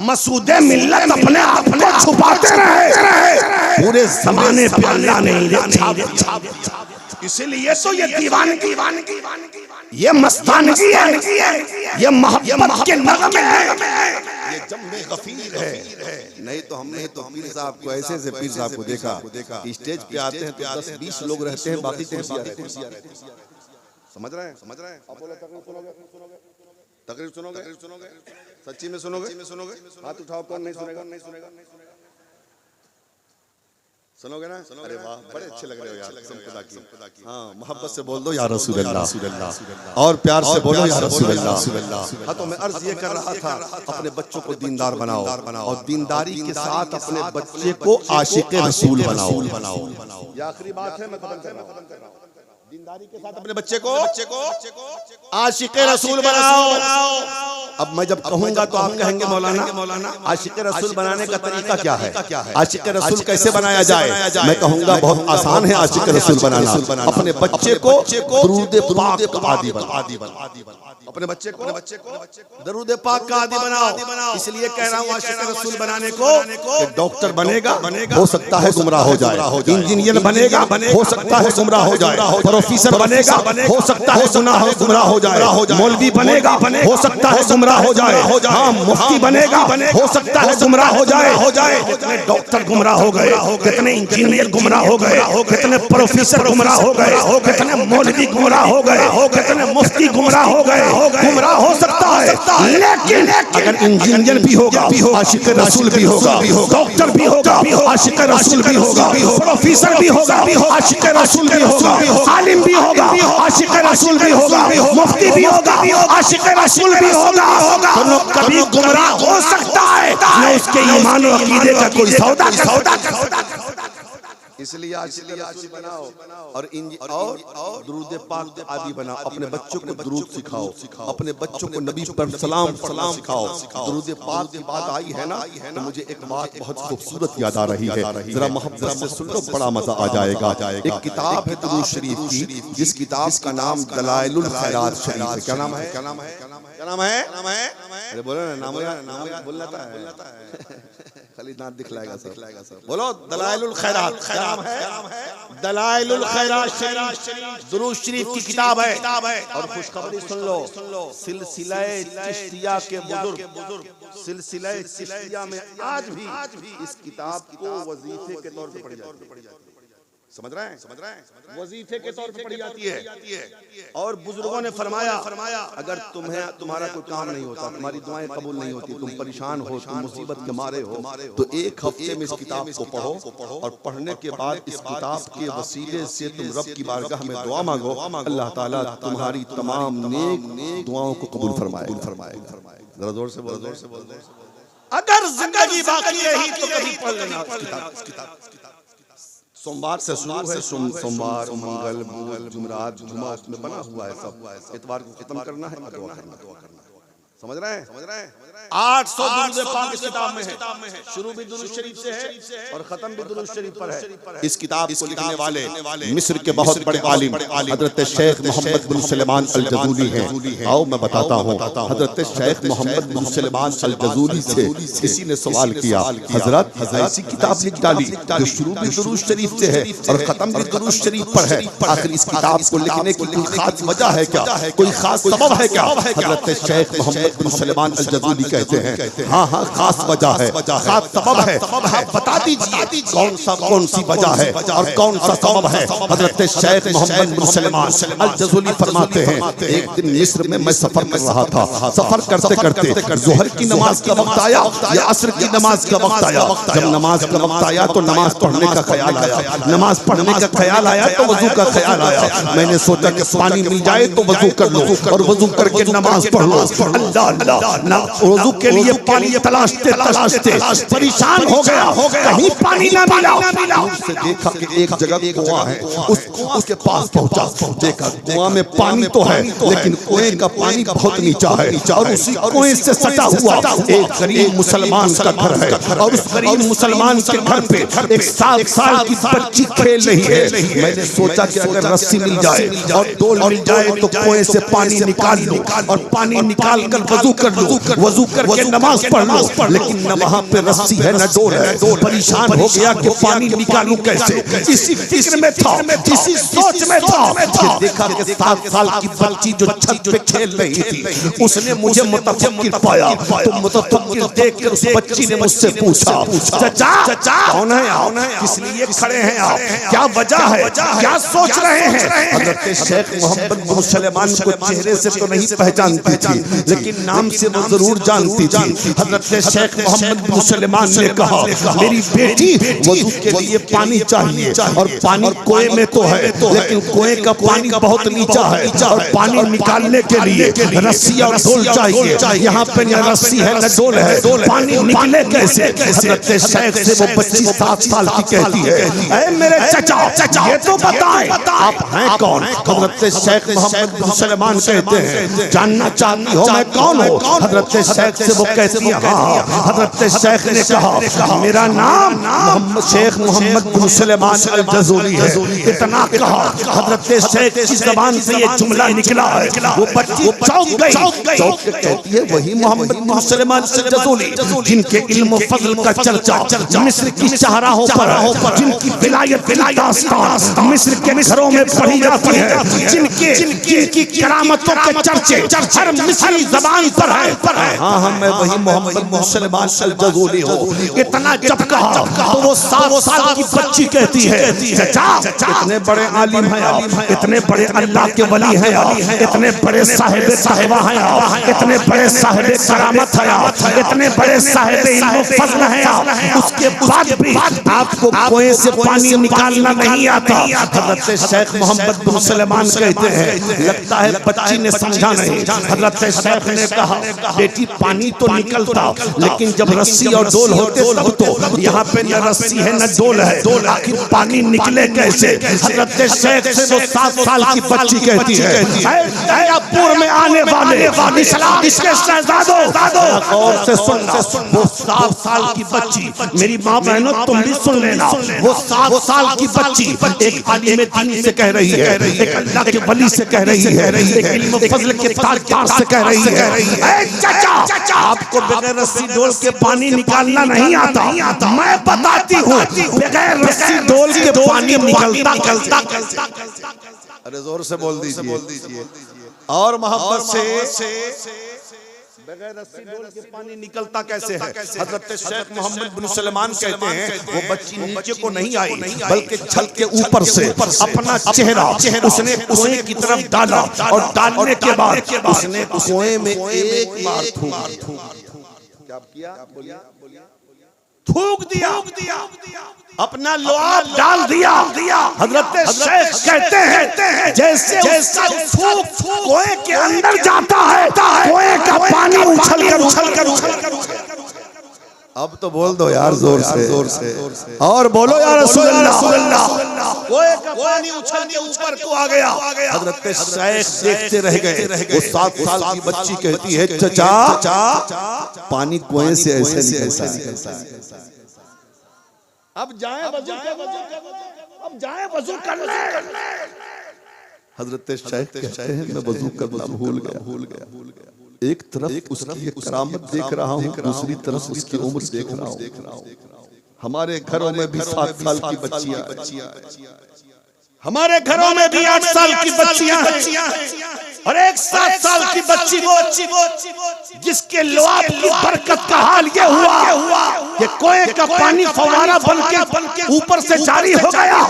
मसूद मिल्लत अपने आप को छुपाते रहे, पूरे जमाने पे अल्लाह ने छाप। इसीलिए तो ये दीवानगी, ये मस्तानगी है, ये मोहब्बत के नगमे है, ये जम्मे गफीर है। नहीं तो हमने तो पीर साहब को ऐसे से पीर साहब को देखा स्टेज पे आते हैं तो 10-20 लोग रहते हैं, बाकी कुर्सियां रहती हैं। समझ रहे हैं? आप बोले तकरीर सुनोगे? सच्ची में सुनोगे? हाथ उठाओ, कौन नहीं सुनेगा? सुनोगे ना? अरे वाह, बड़े अच्छे लग रहे हो यार, कसम खुदा की। हाँ, मोहब्बत से बोल दो या रसूल अल्लाह, और प्यार से बोलो या रसूल अल्लाह। हाँ, तो मैं अर्ज ये कर रहा था, अपने बच्चों को दीनदार बनाओ और दीनदारी के साथ अपने बच्चे को आशिक़ रसूल बनाओ। ये आखिरी बात है, मैं खत्म कर रहा हूँ। दीनदारी के साथ अपने बच्चे को आशिक़ रसूल बनाओ। अब मैं जब कहूंगा तो आप कहेंगे मौलाना आशिक़ रसूल बनाने का तरीका क्या है? आशिक़ रसूल कैसे बनाया जाए? मैं कहूंगा बहुत आसान है आशिक़ रसूल बनाना। अपने बच्चे को दरूद पाक का आदी बनाओ। अपने बच्चे को दरूद पाक का आदी बनाओ। इसलिए कह रहा हूँ आशिक़ रसूल बनाने को। डॉक्टर बनेगा, हो सकता है गुमराह हो जाए। इंजीनियर बनेगा, हो सकता है गुमराह हो जाए। प्रोफेसर बनेगा, हो सकता है गुमराह हो जाए। मौलवी बनेगा, हो सकता है गुमराह हो जाए। हाँ, मुफ्ती बनेगा, हो सकता है गुमराह हो जाए। कितने डॉक्टर गुमराह हो गए, कितने इंजीनियर गुमराह हो गए, कितने प्रोफेसर गुमराह हो गए, कितने मौलवी गुमराह हो गए, कितने मुफ्ती गुमराह हो गए। गुमराह हो सकता है, लेकिन अगर इंजीनियर भी होगा आशिक़ रसूल भी होगा, डॉक्टर भी होगा आशिक़ रसूल भी होगा, प्रोफेसर भी होगा आशिक़ रसूल भी होगा, आलिम भी होगा आशिक़ रसूल भी होगा, मुफ्ती भी होगा आशिक़ रसूल भी होगा। तो कभी गुमराह हो सकता है, न उसके ईमान और अकीदे का कोई सौदा कर। इसलिए आशिक़ रसूल बनाओ और दुरूद पाक आदि बनाओ। अपने बच्चों को दुरूद सिखाओ, अपने बच्चों को नबी पर सलाम सिखाओ। दुरूद पाक की बात आई है ना, तो मुझे एक बात बहुत खूबसूरत याद आ रही है, जरा मोहब्बत से सुन लो, बड़ा मजा आ जाएगा। एक किताब है दुरूद शरीफ की, जिस किताब का नाम दलाइलुल खैरात शरीफ है। क्या नाम है? अरे बोलो ना, नाम बोलना है, खाली दांत दिखलाएगा सर। बोलो दलाइलुल खैरात। दलाइलुल खैरात शरीफ दुरूद शरीफ की किताब है। और खुशखबरी सुन लो, सिलसिले चिश्तिया के बुजुर्ग, सिलसिले चिश्तिया में आज भी इस किताब को वजीफे के तौर पे पढ़ी जाती है। समझ रहे हैं? वजीफे के तौर पे पढ़ी जाती है। और बुजुर्गों ने फरमाया, अगर तुम्हारा कोई काम नहीं होता, तुम्हारी दुआएं कबूल नहीं होती, तुम परेशान हो, तुम मुसीबत के मारे हो, तो एक हफ्ते में इस किताब को पढ़ो और पढ़ने के बाद इस किताब के वसीले से तुम रब की बारगाह में दुआ मांगो, अल्लाह ताला तुम्हारी तमाम नेक दुआओं को कबूल फरमाए। जरा जोर से बोल। अगर जिंदगी बाकी रही तो कभी पढ़ लेना किताब। सोमवार से शुरू है, सोमवार, मंगल, बुध, जुमरात, जुमा उसमें बना हुआ है सब। इतवार को खत्म करना है, दुआ करना। समझ रहे हैं? 800 दुरूद पाक इस किताब में है। शुरू भी दुरूद शरीफ से है और खत्म भी दुरूद शरीफ पर है। इस किताब को लिखने वाले मिस्र के बहुत बड़े आलिम हजरत शेख मोहम्मद बिन सुलेमान अल जज़ूली हैं। आओ मैं बताता हूँ, हजरत शेख मोहम्मद बिन सुलेमान अल जज़ूली से किसी ने सवाल किया, हजरत ऐसी किताब लिख डाली जो शुरू भी दुरूद शरीफ से है और खत्म भी दुरूद शरीफ पर है, आखिर इस किताब को लिखने की कोई खास वजह है क्या, कोई खास सबब है क्या? हजरत शेख मोहम्मद बिन सुलेमान अल जज़ूली कहते हैं, हाँ खास वजह है, खास सबब है। आप बता दीजिए कौन सी वजह है और कौन सा सबब है? हजरत शेख मोहम्मद बिन सुलेमान अल जज़ूली फरमाते हैं, एक दिन मिस्र में मैं सफर कर रहा था। सफर करते करते ज़ोहर की नमाज का वक्त आया या असर की नमाज का वक्त आया। जब नमाज का वक्त आया तो नमाज पढ़ने का ख्याल आया। नमाज पढ़ने का ख्याल आया तो वजू का ख्याल आया। मैंने सोचा कि पानी मिल जाए तो वजू कर लो और वजू करके नमाज पढ़ लो। अल्लाह ना वजू के लिए पानी तलाशते परेशान हो गया, कहीं पानी ना मिला। उससे देखा कि एक जगह कुआं है, उस कुआं के पास पहुंचा, देखा कुआं में पानी तो है लेकिन कुएं का पानी बहुत नीचा है और उसी कुएं से सटा हुआ एक गरीब मुसलमान का घर है और उस गरीब मुसलमान के घर पे एक 7 साल की बच्ची खेल रही है। मैंने सोचा कि अगर रस्सी मिल जाए और डोल मिल जाए तो कुएं से पानी निकाल लो और पानी निकाल कर वजू कर लो, वजू करके नमाज पढ़ लो, लेकिन न वहां पे रस्सी है न डोर है। परेशान हो गया कि पानी निकालूं कैसे, इसी फिक्र में था, इसी सोच में था। फिर देखा कि 7 साल की बच्ची जो छत पे खेल रही थी, उसने मुझे मुतफक्किर पाया। तो मुतफक्किर देखकर उस बच्ची ने मुझसे पूछा, चाचा कौन है आप, किस लिए खड़े हैं आप, क्या वजह है, क्या सोच रहे हैं। हज़रत शेख मोहम्मद बिन सलमान को चेहरे से तो नहीं पहचानती थी, लेकिन नाम से वो जरूर जानती थी। हज़रत शेख मोहम्मद बिन सलमान ने कहा, मेरी बेटी वजू के लिए पानी चाहिए, और पानी कुएं में तो है, लेकिन कुएं का पानी बहुत नीचा है, और पानी निकालने के लिए रस्सी और डोल चाहिए। यहाँ पे न रस्सी है न डोल है, पानी निकले कैसे। हज़रत शेख से वो बच्ची 7 साल की कहती है, ऐ मेरे चाचा ये तो बताएं आप हैं कौन। हज़रत शेख मोहम्मद बिन सलमान कहते हैं, जानना चाहती हो मैं कौन हूँ। हज़रत शेख से वो कहती है, हाँ। हज़रत शेख ने कहा, मेरा नाम शेख मोहम्मद बिन सलमान अल जज़ूली है। इतना कहा, हज़रत शेख की ज़बान से ये जुमला निकला है, वो बच्ची चौंक गई। चौंक के कहती है, वही मोहम्मद बिन सलमान अल जज़ूली जिनके इल्म फज़ल का चर्चा मिस्र की शाहराहों पर, जिनकी विलायत दास्तान मिस्र के घरों में पढ़ी जाती है, जिनकी करामतों के चर्चे हर मिस्री ज़बान पर है। हाँ, मैं वही मोहम्मद बिन सलमान अल जज़ूली हूँ। इतना जब कहा तो वो 7 साल की बच्ची कहती है, चाचा इतने बड़े आलिम हैं आप, इतने बड़े अल्लाह के वली हैं आप, इतने बड़े साहिब तक़वा हैं आप, इतने बड़े साहिब करामत हैं आप, इतने बड़े साहिब इल्म फज़ल हैं आप, उसके बाद भी आपको कुएं से पानी निकालना नहीं आता। हज़रत शेख मोहम्मद बिन सलमान कहते हैं, लगता है बच्ची ने समझा नहीं। हज़रत शेख ने कहा, बेटी पानी तो निकलता, लेकिन जब रस्सी और डोल होते तब तो, यहाँ पे न रस्सी है न डोल है, आखिर पानी निकले कैसे। हज़रत शेख से वो 7 साल की बच्ची कहती है, दरियापुर में आने वाले इस्लाम इसके शहजादों, गौर से सुनना। वो 7 साल की बच्ची, मेरी माँ बहनों तुम भी सुन लेना, वो 7 साल की बच्ची एक आलिम दीन से कह रही है, एक अल्लाह के वली से कह रही है, एक इल्म फज़ल के ताजदार से कह रही है, चाचा आपको बगैर रस्सी डोल के पानी निकालना नहीं आता, मैं बताती हूँ, बगैर रस्सी डोल के पानी निकलता। अरे जोर से बोल दीजिए और मोहब्बत से, बगैर रस्सी डोल के पानी निकलता कैसे है। हज़रत शेख मोहम्मद बिन सलमान कहते हैं, वो बच्ची नीचे को नहीं आई, बल्कि छत के ऊपर से अपना चेहरा उसने कुएं की तरफ डाला, और डालने के बाद उसने कुएं में एक बार थूक दिया, अपना लुआब डाल दिया। हज़रत शेख कहते हैं, जैसे उसका थूक कुएं के अंदर जाता है, कुएं का पानी उछल कर। अब तो बोल दो यार जोर से और बोलो यार रसूल अल्लाह। कुएं का पानी उछल के ऊपर को आ गया। हज़रत शेख देखते रह गए। वो 7 साल की बच्ची कहती है, चाचा पानी कुएं से ऐसे निकलता है। अब जाए वजू कर ले। हज़रत शेख कहते हैं, मैं वजू करना भूल गया। एक तरफ उसकी करामत देख रहा हूँ, दूसरी तरफ उसकी उम्र देख रहा हूँ। हमारे घरों में भी 7 साल की बच्चियां, हमारे घरों में भी 8 साल की बच्चियां हैं, और एक 7 साल की बच्ची वो जिसके लुआब की बरकत का हाल ये हुआ कि कुएं का पानी फव्वारा बनके ऊपर से जारी हो गया।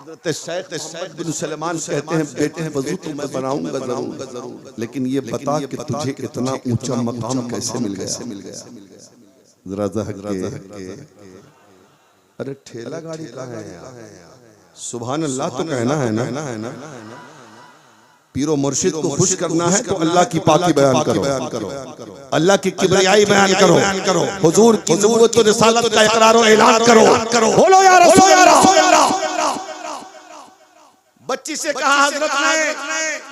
हज़रत शेख मोहम्मद बिन सलमान कहते हैं, बेटे वजू तो मैं बनाऊंगा जरूर, लेकिन ये बता कि तुझे इतना ऊंचा मकाम कैसे मिल गया। जरा के अरे ठेला गाड़ी कहाँ है यार, सुभान अल्लाह तो कहना है ना। पीरो मुर्शिद को खुश करना है तो अल्लाह की पाकी बयान करो, अल्लाह की किबरियाई बयान करो, हुजूर की नबूवत और रिसालत का इकरार और ऐलान करो। बोलो या रसूल अल्लाह। बच्ची से कहा हजरत ने,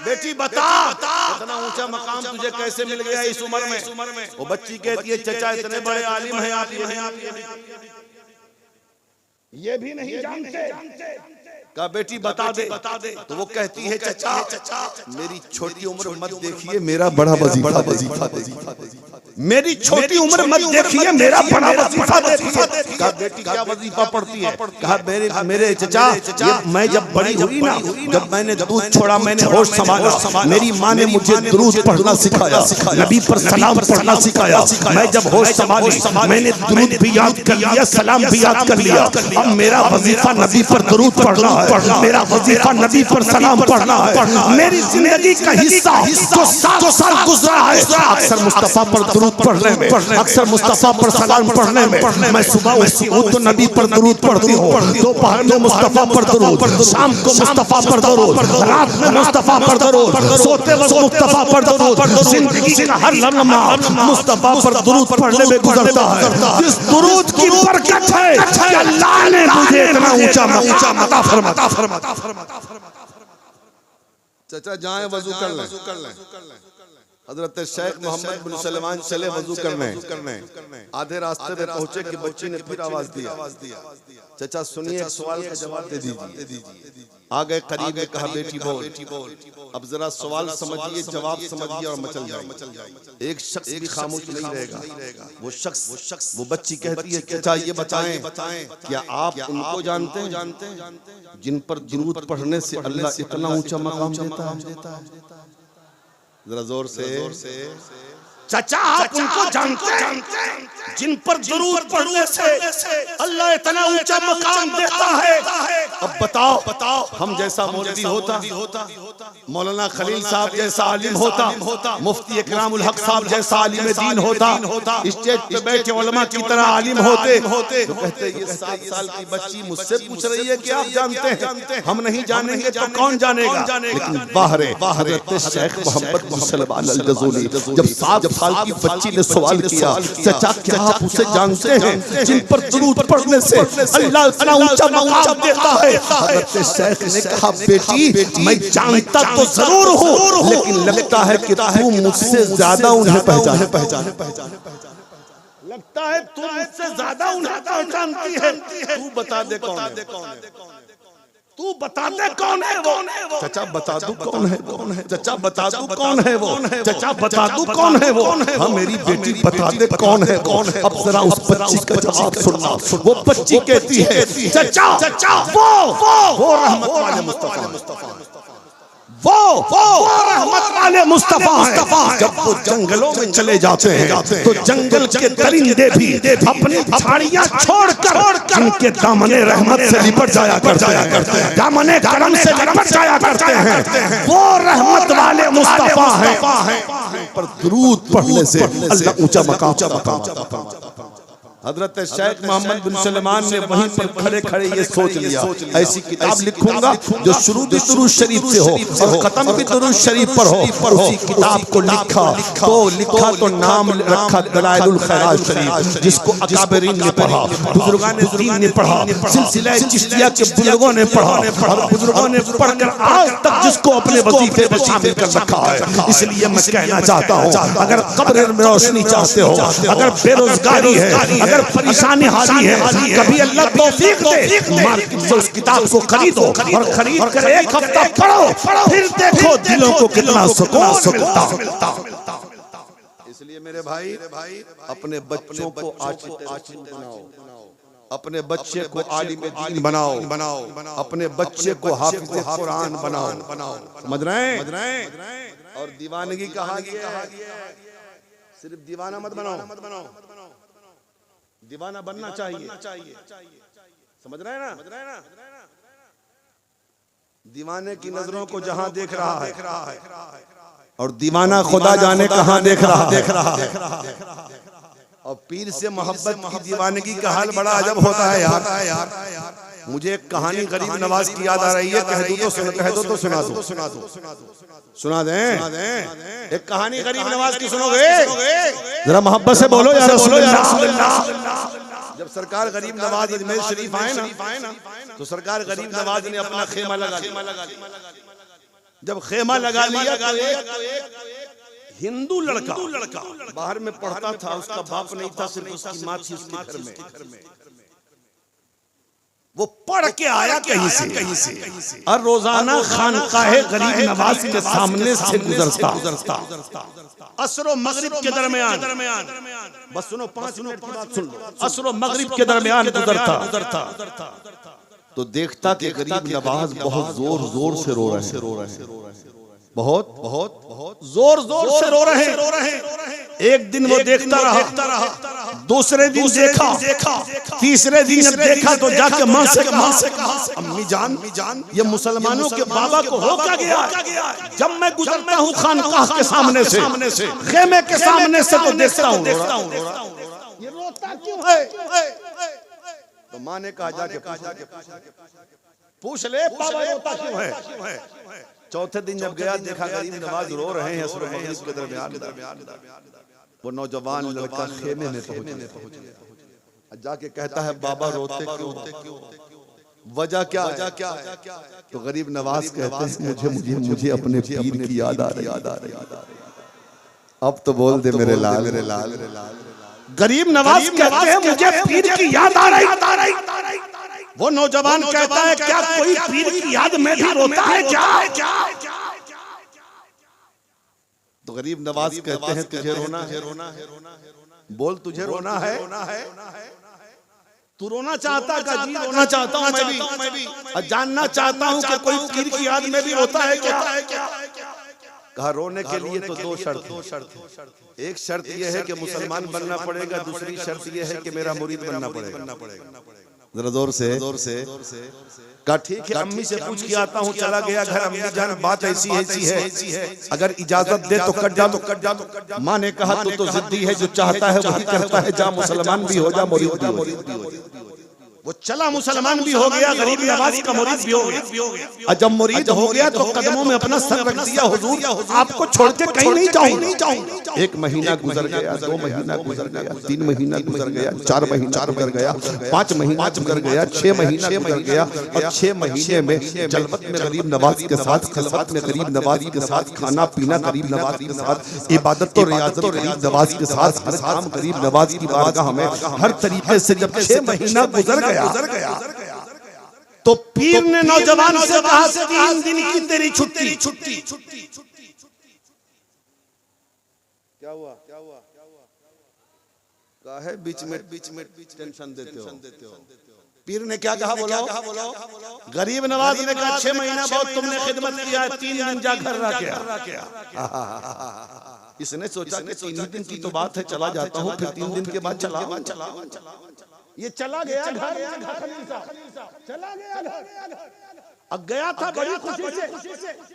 बेटी बता इतना ऊंचा मकाम तुझे कैसे मिल गया इस उम्र में। वो बच्ची कहती है, चचा इतने बड़े आलिम हैं आप ये भी नहीं जानते। कहा बेटी बता दे। तो वो कहती है चचा मेरी छोटी उम्र मत देखिए, मेरा बड़ा वजीफा मेरी छोटी उम्र मत देखिए, मेरा बड़ा वजीफा देखिए। कहा बेटी क्या वजीफा पढ़ती है? कहा मेरे चचा मैं जब बड़ी हुई ना, जब मैंने दूध छोड़ा, मैंने होश संभाला, मेरी माँ ने मुझे दुरूद पढ़ना सिखाया, नबी पर सलाम पढ़ना सिखाया। मैं जब होश संभाली मैंने दुरूद भी याद कर लिया, सलाम भी याद कर लिया। अब मेरा वजीफा नबी पर दुरूद पढ़ना है, मेरा वजीफा नबी पर सलाम पढ़ना है। मेरी जिंदगी का हिस्सा जो 7 साल गुजरा है अक्सर मुस्तफा पर दुरूद पढ़ने में, अक्सर मुस्तफा पर सलाम पढ़ने में। मैं सुबह उठती हूँ तो नबी पर दुरूद पढ़ती हूँ, दोपहर में मुस्तफा पर दुरूद, शाम को मुस्तफा पर दुरूद, रात में मुस्तफा पर दुरूद, सोते वक्त मुस्तफा पर दुरूद। जिंदगी का हर लम्हा मुस्तफा पर दुरूद पढ़ने में गुजरता है। इस दुरूद की बरकत है कि अल्लाह ने मुझे इतना ऊंचा मकाम अता फरमाया। चाचा जाए वजू कर लें। हजरत शेख मोहम्मद बिन सलमान चले वजू करने, आधे रास्ते में पहुंचे कि बच्ची ने फिर आवाज दिया, चाचा सुनिए एक सवाल का जवाब दे दीजिए। आ गए करीब में, कहा बेटी बोल। अब जरा सवाल समझिए, जवाब समझिए और मचल जाए। एक शख्स भी खामोश नहीं रहेगा। वो शख्स वो बच्ची कहती है चाचा ये बताएं क्या आप उनको जानते हैं जिन पर दुरूद पढ़ने से अल्लाह इतना ऊंचा मकाम देता है? जरा जोर से चाचा आप उनको जानते हैं जिन पर दुरूद पढ़ने से अल्लाह इतना ऊंचा मकाम देता है? अब बताओ हम जैसा मौलवी होता, मौलाना खलील साहब जैसा आलिम होता, मुफ्ती इकरामुल हक साहब जैसा आलिम दीन होता, स्टेज पे बैठे उलमा की तरह आलिम होते तो कहते ये 7 साल की बच्ची मुझसे पूछ रही है कि आप जानते हैं, हम नहीं जानेंगे तो कौन जानेगा? लेकिन बाहर शेख मोहम्मद बिन सलमान अल गजोली जब 7 साल की बच्ची ने सवाल किया चाचा क्या आप उसे जानते हैं जिन पर दुरूद पढ़ने से अल्लाह इतना ऊंचा मकाम देता है? हज़रत शेख ने कहा बेटी मैं जानता तो जरूर हूँ, लेकिन लगता है कि तू मुझसे ज्यादा उन्हें पहचाने। लगता है तू मुझसे ज्यादा उन्हें पहचानती है। तू बता दे कौन है? तू बता दे कौन है वो? चाचा बता दूं कौन है? चाचा बता दूं कौन है वो? चाचा बता दूं कौन है वो? हाँ मेरी बेटी बता दे कौन है? अब जरा उस बच्ची का जवाब सुनना। वो बच्ची कहती है चाचा वो रहमत वाले मुस्तफा, वो रहमत वाले मुस्तफा है। जब वो जंगलों में चले जाते हैं तो जंगल के दरिंदे भी अपनी झाड़ियां छोड़कर उनके दामने रहमत से लिपट जाया करते हैं, दामने करम से लिपट जाया करते हैं। वो रहमत वाले मुस्तफा है पर दुरूद पढ़ने से अल्लाह ऊंचा मकाम। हजरत शेख मोहम्मद बिन सलमान ने वहीं पर खड़े खड़े ये सोच लिया ऐसी किताब लिखूंगा जो शुरू भी दुरूद शरीफ से हो और खत्म भी दुरूद शरीफ पर हो। उसी किताब को लिखा तो नाम रखा दलाइलुल खैरात शरीफ, जिसको अकाबरीन ने पढ़ा, बुजुर्गान दीन ने पढ़ा, सिलसिला चिश्तिया के बुजुर्गों ने पढ़ा और बुजुर्गों ने पढ़कर आज तक जिसको अपने वजीफे में शामिल कर रखा है। इसलिए मैं कहना चाहता हूँ अगर कब्र में रोशनी चाहते हो, अगर बेरोजगारी है, अगर परेशानी हाली है, कभी अल्लाह तौफीक दे मार्केट से उस किताब को खरीदो और खरीद कर 1 हफ्ता पढ़ो, फिर देखो दिलों को कितना सुकून मिलता। इसलिए मेरे भाई अपने बच्चों को आशिक बनाओ, अपने बच्चे को आलिम दीन बनाओ, अपने बच्चे को हाफिज कुरान बनाओ। समझ रहे हैं? और दीवानगी कहा गया है, सिर्फ दीवाना मत बनाओ, दीवाना बनना चाहिए। समझ रहे हैं ना? दीवाने की नजरों को जहां देख रहा है और दीवाना खुदा जाने कहां देख रहा है। और पीर से मोहब्बत की दीवानगी का हाल बड़ा अजब होता है यार। मुझे एक कहानी गरीब नवाज की याद आ रही है, कह दो तो सुना दें। एक कहानी गरीब नवाज की सुनोगे? जरा मोहब्बत से बोलो या रसूलुल्लाह। जब सरकार गरीब नवाज अजमेर शरीफ आए ना तो सरकार गरीब नवाज ने अपना खेमा लगा लिया। जब खेमा लगा लिया तो एक हिंदू लड़का बाहर में पढ़ता था, उसका बाप नहीं था, सिर्फ उसकी माँ थी उसके घर में। वो पढ़ के आया कहीं से और रोजाना खानकाहे गरीब नवाज के सामने से गुजरता असर मगरिब के दरमियान, बस सुनो 5 मिनट की बात सुन लो, असर मगरिब के दरमियान गुजरता तो देखता कि गरीब नवाज बहुत जोर जोर से रो रहे हैं, बहुत बहुत बहुत जोर जोर से रो रहे हैं। एक दिन वो देखता रहा, दूसरे दिन देखा, तीसरे दिन जब देखा तो जाके माँ से कहा, अम्मी जान ये मुसलमानों के बाबा को हो क्या गया? जब मैं गुजरता हूँ खानकाह के सामने से, खेमे के सामने से तो देखता हूँ ये रोता क्यों है? तो माँ ने कहा जाके पूछ ले बाबा रोता क्यों है? चौथे दिन जब गया देखा गरीब नवाज रो रहे हैं असर मगरिब के दरमियान। वो नौजवान लड़का खेमे में पहुंच गया, जाके कहता है बाबा रोते क्यों, वजह क्या है? तो गरीब नवाज कहते हैं मुझे अपने पीर की याद आ रही। अब तो बोल दे मेरे लाल। गरीब नवाज कहते हैं मुझे पीर की याद आ रही। वो नौजवान कहता है क्या कोई पीर की याद में भी रोता है क्या? तो गरीब नवाज कहते हैं तुझे रोना है, बोल तुझे रोना है? तू रोना चाहता का? जी रोना चाहता हूँ मैं भी, और जानना चाहता हूँ कि कोई पीर की याद में भी रोता है क्या? कहा रोने के लिए तो 2 शर्त। एक शर्त यह है कि मुसलमान बनना पड़ेगा, दूसरी शर्त यह है कि मेरा मुरीद बनना पड़ेगा। जरा जोर से कहा ठीक है, अम्मी से पूछ के आता हूँ। चला गया घर, अम्मी जान बात ऐसी है, अगर इजाजत दे तो कट जा। माँ ने कहा तो जिद्दी है, जो चाहता है वही करता है, जा मुसलमान भी हो जा, मुरीद भी हो जा। वो चला मुसलमान भी हो गया, गरीब नवाज का मुरीद भी हो गया। और जब मुरीद हो गया तो कदमों में अपना सर रख दिया, हुजूर आपको छोड़ के कहीं नहीं जाऊंगा। 1 महीना गुजर गया, 2 महीना गुजर गया, 3 महीना गुजर गया, 4 महीना गुजर गया, 5 महीना गुजर गया, 6 महीना गुजर गया। और 6 महीने में जलवत में गरीब नवाज के साथ, खलवत में गरीब नवाज के साथ, खाना पीना गरीब नवाज के साथ, इबादत और रियाजत गरीब नवाज के साथ, हर काम गरीब नवाज की बारगाह में हर तरीके से जब 6 महीना गुजर गया तो पीर ने नौजवान से कहा 3 दिन की तेरी छुट्टी। क्या हुआ? कहा है बीच में टेंशन देते हो। पीर ने क्या कहा बोलो? गरीब नवाज ने कहा 6 महीना बहुत तुमने खिदमत किया है, 3 दिन जा घर रह गया। इसने सोचा कि 3 दिन की तो बात है, चला जाता हूँ, फिर 3 दिन के बाद चला। ये चला गया घर, चला गया घर। अब गया था बड़ी खुशी से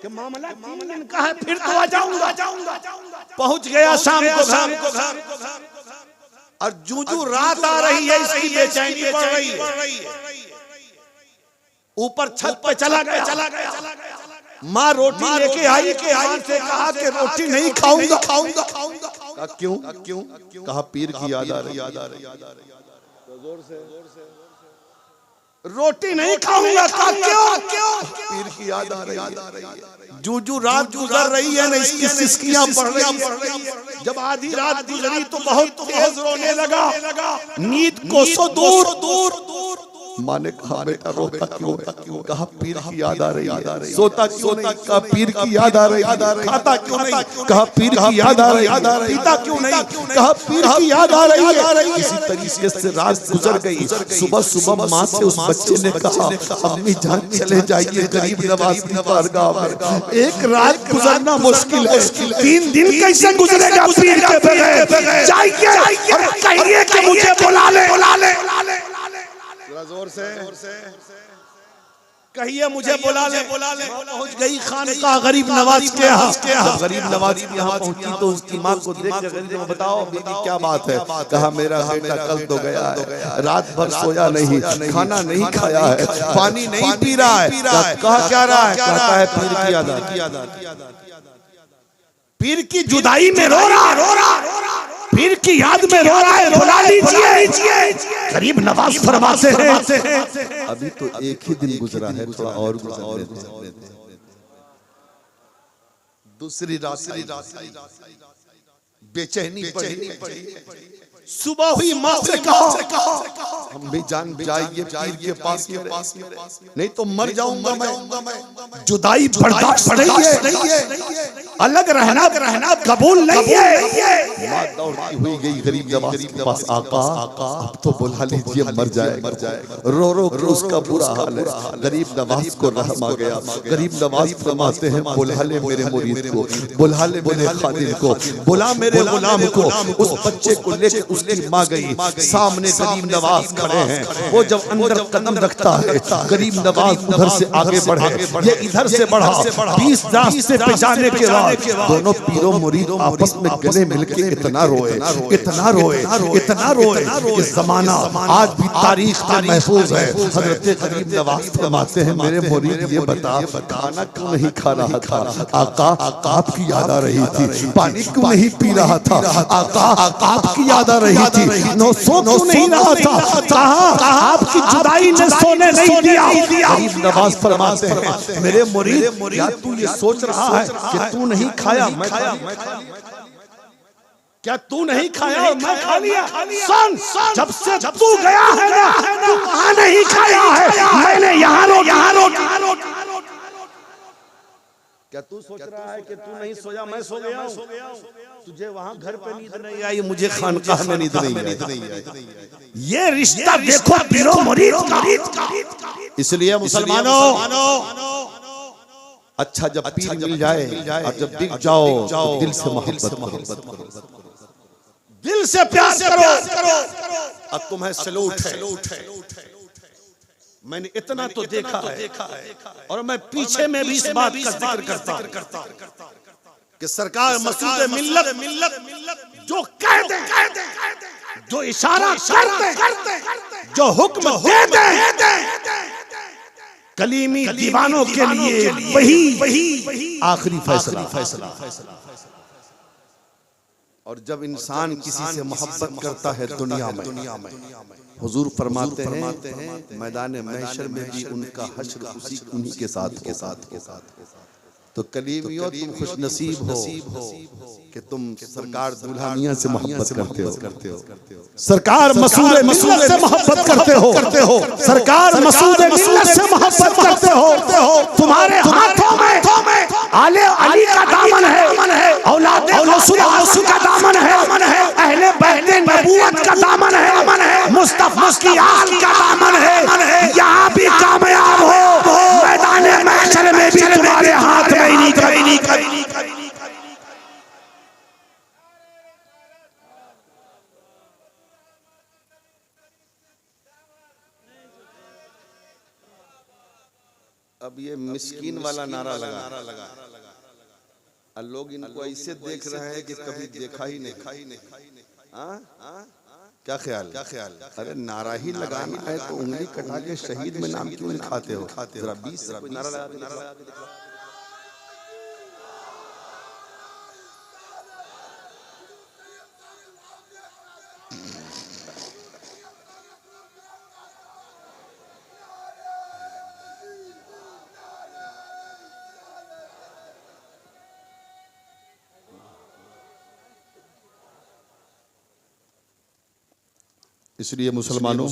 कि मामला 3 दिन का है, फिर तो आ जाऊंगा। पहुंच गया शाम को घर, और जूजू रात आ रही है इसकी बेचैनी बढ़ रही है। ऊपर छत पे चला गया। माँ रोटी लेके आई से कहा कि रोटी नहीं खाऊंगा। क्यों? कहा पीर की याद आ रही। रोटी नहीं खाऊंगा। क्यों? पीर की याद आ रही है। जूजू रात गुजर रही है ना, इसकी सिसकियां बढ़ रही है। जब आधी रात गुजरी तो बहुत तेज रोने लगा, नींद को सो दूर। माँ ने कहा बेटा रोता क्यों? कहा पीर की याद आ रही। सोता क्यों नहीं? कहा पीर की याद आ रही। खाता क्यों नहीं? कहा पीर की याद आ रही। पीता क्यों नहीं? कहा पीर की याद आ रही। इसी तरीके से रात गुजर गई। सुबह माँ से उस बच्चे ने कहा अम्मी जान चले जाइए गरीब नवाज की बारगाह में, एक रात गुजरना मुश्किल है, 3 दिन कैसे गुजरेगा पीर के बगैर? जाइए और कहिए कि मुझे बुला ले। जोर से कहिए मुझे बुला ले। पहुंच गई खानकाह गरीब नवाज के यहाँ। जब गरीब नवाज के यहाँ पहुंची तो उसकी माँ को देख कर गरीब ने बताओ बेटी क्या बात है? कहा मेरा बेटा कल तो गया है, रात भर सोया नहीं, खाना नहीं खाया है, पानी नहीं पी रहा है। कहा क्या रहा है? कहता है पीर की याद आ रही। पीर की जुदाई में रो रहा, पीर की याद में रो रहा है, बुला लीजिए। गरीब नवाज फरमाते हैं अभी तो एक ही दिन गुजरा है, थोड़ा और गुजरने दे। दूसरी रात बेचैनी पड़ी। सुबह हुई, माँ से कहा हम भी जान जाइए पीर के पास नहीं तो मर जाऊंगा मैं। जुदाई बर्दाश्त नहीं है, अलग रहना कबूल नहीं है। माँ दौड़ती हुई गई गरीब नवाज के पास, आका अब तो बुला लीजिए, मर जाएगा। रो रो कर उसका बुरा हाल है। गरीब नवाज को रहम आ गया। गरीब नवाज फरमाते हैं, बुला ले मेरे मुरीद को, बुला ले मेरे खादिम को, बुला मेरे गुलाम को। उस बच्चे को लेकर उसकी माँ गई। सामने गरीब नवाज खड़े हैं। वो जब अंदर कदम रखता है, गरीब नवाज उधर से आगे बढ़े, ये इधर से बढ़ा। 20 रास्ते पे जाने के बाद दोनों पीरों मुरीद आपस में गले मिलके इतना रोए कि जमाना आज भी तारीख में महफूज है। हजरत गरीब नवाज फरमाते हैं, मेरे मुरीद ये बता, खाना क्यों नहीं खा रहा था? आका आपकी याद आ रही थी। पानी क्यों नहीं पी रहा था? आका आपकी याद आ रही थी। सो क्यों नहीं रहा था? कहा आपकी जुदाई ने सोने नहीं दिया। गरीब नवाज फरमाते हैं, मेरे मुरीद क्या तू ये सोच रहा है कि तू नहीं खाया मैं खाया? क्या तू नहीं खाया और मैं खा लिया? सुन, जब से तू गया है ना, तू वहां नहीं खाया है, मैंने यहाँ रोटी। क्या तू सोच रहा है कि तू नहीं सोया, मैं सो गया हूँ? तुझे वहां घर पे नींद नहीं आई, मुझे खानकाह में नींद नहीं आई। ये रिश्ता देखो पीरो मुरीद का। इसलिए मुसलमानों, अच्छा जब पीर मिल जाए और जब दिख जाओ तो दिल से मोहब्बत करो, दिल से प्यार करो। अब तुम्हें सलूट है। मैंने इतना तो देखा है और मैं पीछे में भी इस बात का जिक्र करता कि सरकार मसूद मिल्लत जो कह दे, जो इशारा कर दे, जो हुक्म दे दे, कलीमी दीवानों के लिए वही आखिरी फैसला। और जब इंसान किसी से मोहब्बत करता है दुनिया में, हुजूर फरमाते हैं मैदान महशर में भी उनका हश्र उन्हीं के साथ। तो कलीमियों, तुम खुश नसीब हो कि तुम सरकार दुल्हनिया से मोहब्बत करते हो। सरकार मसूद मिल्लत से मोहब्बत करते हो। सरकार मसूद मिल्लत से मोहब्बत करते हो। तुम्हारे हाथों में आले अली का दामन है, औलाद रसूल का दामन है, अहले बैते नबूवत का दामन है, मुस्तफा की आल का दामन है। यहाँ भी कामयाब हो, मैदान महशर में भी तुम्हारे हाथ में ही नहीं। अब ये मिस्कीन वाला नारा लगा, लोग इनको ऐसे देख रहे हैं कि कभी देखा ही नहीं। क्या ख्याल? अरे नारा ही लगाना है तो उंगली कटा के शहीद में नाम क्यों लिखाते हो? जरा 20 नारा लगा। इसलिए मुसलमानों,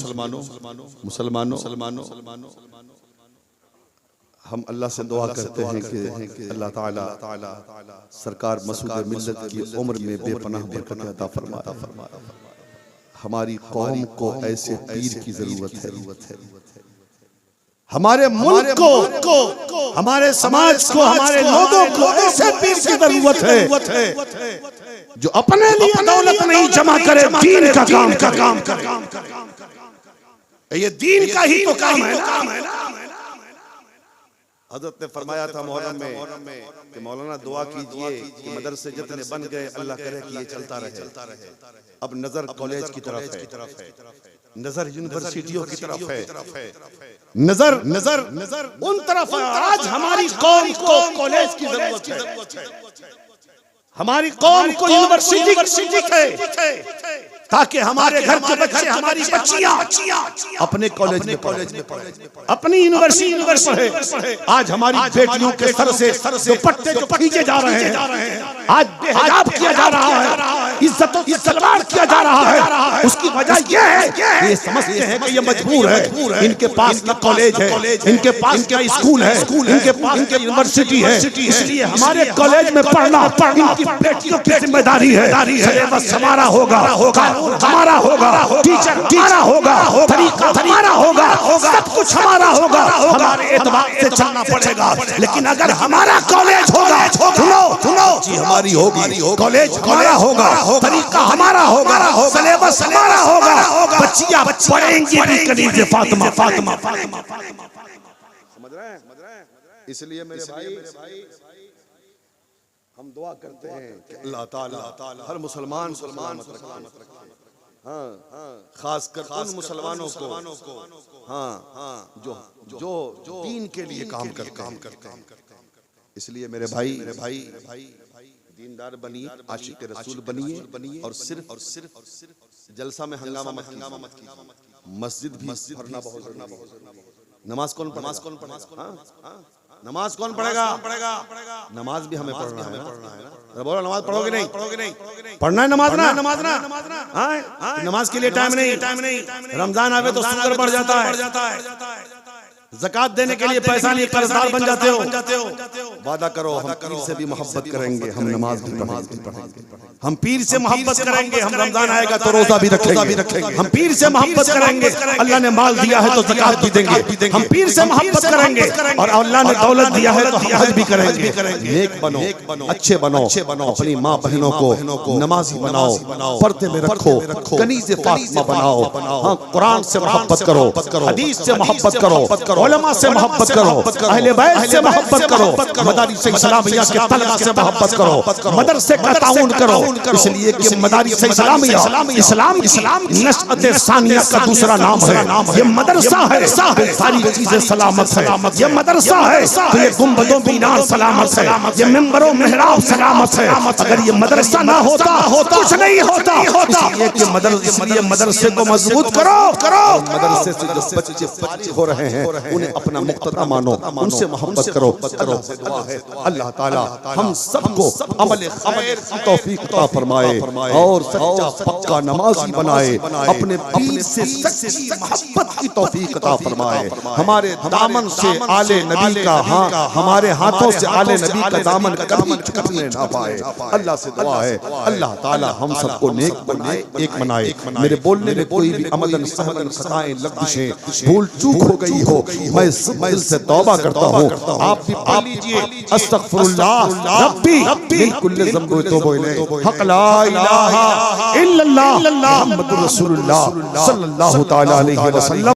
हम अल्लाह से दुआ करते हैं कि अल्लाह ताला सरकार मसूद मिल्लत की उम्र में बेपनाह बरकत अता फरमाए। हमारी कौम को ऐसे पीर की जरूरत है। हमारे मुल्क को, हमारे समाज को, हमारे लोगों को ऐसे पीर की जरूरत है जो अपने लिए दौलत नहीं जमा करे, दीन का काम करे। ये दीन का ही तो काम है ना। हजरत ने फरमाया था मुहर्रम में कि मौलाना दुआ कीजिए कि मदरसे जितने बन गए अल्लाह करे कि ये चलता रहे। अब नजर कॉलेज की तरफ है, नजर यूनिवर्सिटियों की तरफ है, नजर उन तरफ है। आज हमारी कौम को कॉलेज की जरूरत है, हमारी कौम को यूनिवर्सिटी है, ताकि हमारे घर के बच्चे, हमारी बच्चियां अपने कॉलेज में पढ़े, अपनी यूनिवर्सिटी पढ़े। आज हमारी बेटियों के सर से दुपट्टे जो खींचे जा रहे हैं, आज बेहिजाब किया जा रहा है। इज्जतों से खिलवाड़ किया जा रहा है। उसकी वजह यह है कि ये समझते हैं कि ये मजबूर है, इनके पास न कॉलेज है, इनके पास क्या स्कूल है, इनके पास क्या यूनिवर्सिटी है, इसलिए हमारे कॉलेज में पढ़ना इनकी बेटियों की जिम्मेदारी है। सिलेबस हमारा होगा, कानून हमारा होगा, टीचर हमारा होगा, तरीका हमारा होगा, सब कुछ हमारा होगा, हमारे एतबार से चलना पड़ेगा। लेकिन अगर हमारा कॉलेज होगा, सुनो जी, हमारी होगी, कॉलेज हमारा होगा, तरीका हमारा होगा, सिलेबस हमारा होगा, बच्चियां पढ़ेंगी भी कनीज़े फातिमा फातिमा। समझ रहे हैं? इसलिए मेरे भाई हम दुआ करते हैं कि अल्लाह ताला हर मुसलमान सलामत रखे। हाँ, खासकर उन मुसलमानों को हाँ जो दीन के लिए काम करते हैं। इसलिए मेरे भाई दीनदार बनिए, आशिक रसूल बनिए और सिर्फ जलसा में हंगामा मत कीजिए। मस्जिद भी भरना बहुत जरूरी है। नमाज कौन पढ़ेगा? नमाज कौन पढ़ेगा? नमाज भी हमें पढ़ना है ना। बोलो नमाज पढ़ोगे नहीं? पढ़ना है नमाज ना। नमाज के लिए टाइम नहीं। रमजान आवे तो शुक्र बढ़ जाता है। ज़कात देने के लिए पैसा नहीं, कर्जदार बन जाते हो। वादा करो हम पीर से भी मोहब्बत करेंगे, हम नमाज भी पढ़ेंगे। हम पीर से मोहब्बत करेंगे, हम रमजान आएगा तो रोजा भी रखेंगे। हम पीर से मोहब्बत करेंगे, अल्लाह ने माल दिया है तो ज़कात भी देंगे। हम पीर से मोहब्बत करेंगे और अल्लाह ने दौलत दिया है तो हम हज भी करेंगे। नेक बनो, अच्छे बनो, अपनी माँ बहनों को नमाजी बनाओ, पर्दे में रखो, कनीज़े फातिमा बनाओ। हाँ, कुरान से मोहब्बत करो, हदीस से मोहब्बत करो, उलमा से मोहब्बत करो, अहले बैत से मोहब्बत करो, मदारिस इस्लामिया के तलबा से मोहब्बत करो, मदरसे का ताउन करो। इसलिए कि मदारिस इस्लामिया इस्लाम नशअत सानिया का दूसरा नाम है। ये मदरसा है, सारी चीजें सलामत है। ये मदरसा है तो ये गुंबदों मीनार सलामत है, ये मिंबरों मेहराब सलामत है। अगर ये मदरसा ना होता कुछ नहीं होता। इसलिए मदरसे को मजबूत करो। मदरसे से जो बच्चे हो रहे हैं उन्हें अपना मुक्तदा मानो, उनसे मोहब्बत करो। अल्लाह ताला हम सबको अमल खैर की तौफीक अता फरमाए और सच्चा पक्का नमाजी बनाए, अपने पीर से सच्ची मोहब्बत की तौफीक अता फरमाए। हमारे दामन से आले नबी का, हाँ, हमारे हाथों से आले नबी का दामन कभी छूटने ना पाए। अल्लाह से दुआ है अल्लाह ताला हम सबको नेक बनाए, एक बनाए। मेरे बोलने में कोई भी अमलन सहमन खताएं लफ्ज़ें भूल चूक हो गई हो, मैं दिल से तौबा करता हूँ। आप भी पढ़ लीजिए, अस्तगफिरुल्लाह रब्बी मिन कुल्लि ज़ंबिन व तूबु इलैह, हक़ ला इलाहा इल्लल्लाह मुहम्मदुर रसूलुल्लाह सल्लल्लाहु तआला अलैहि वसल्लम।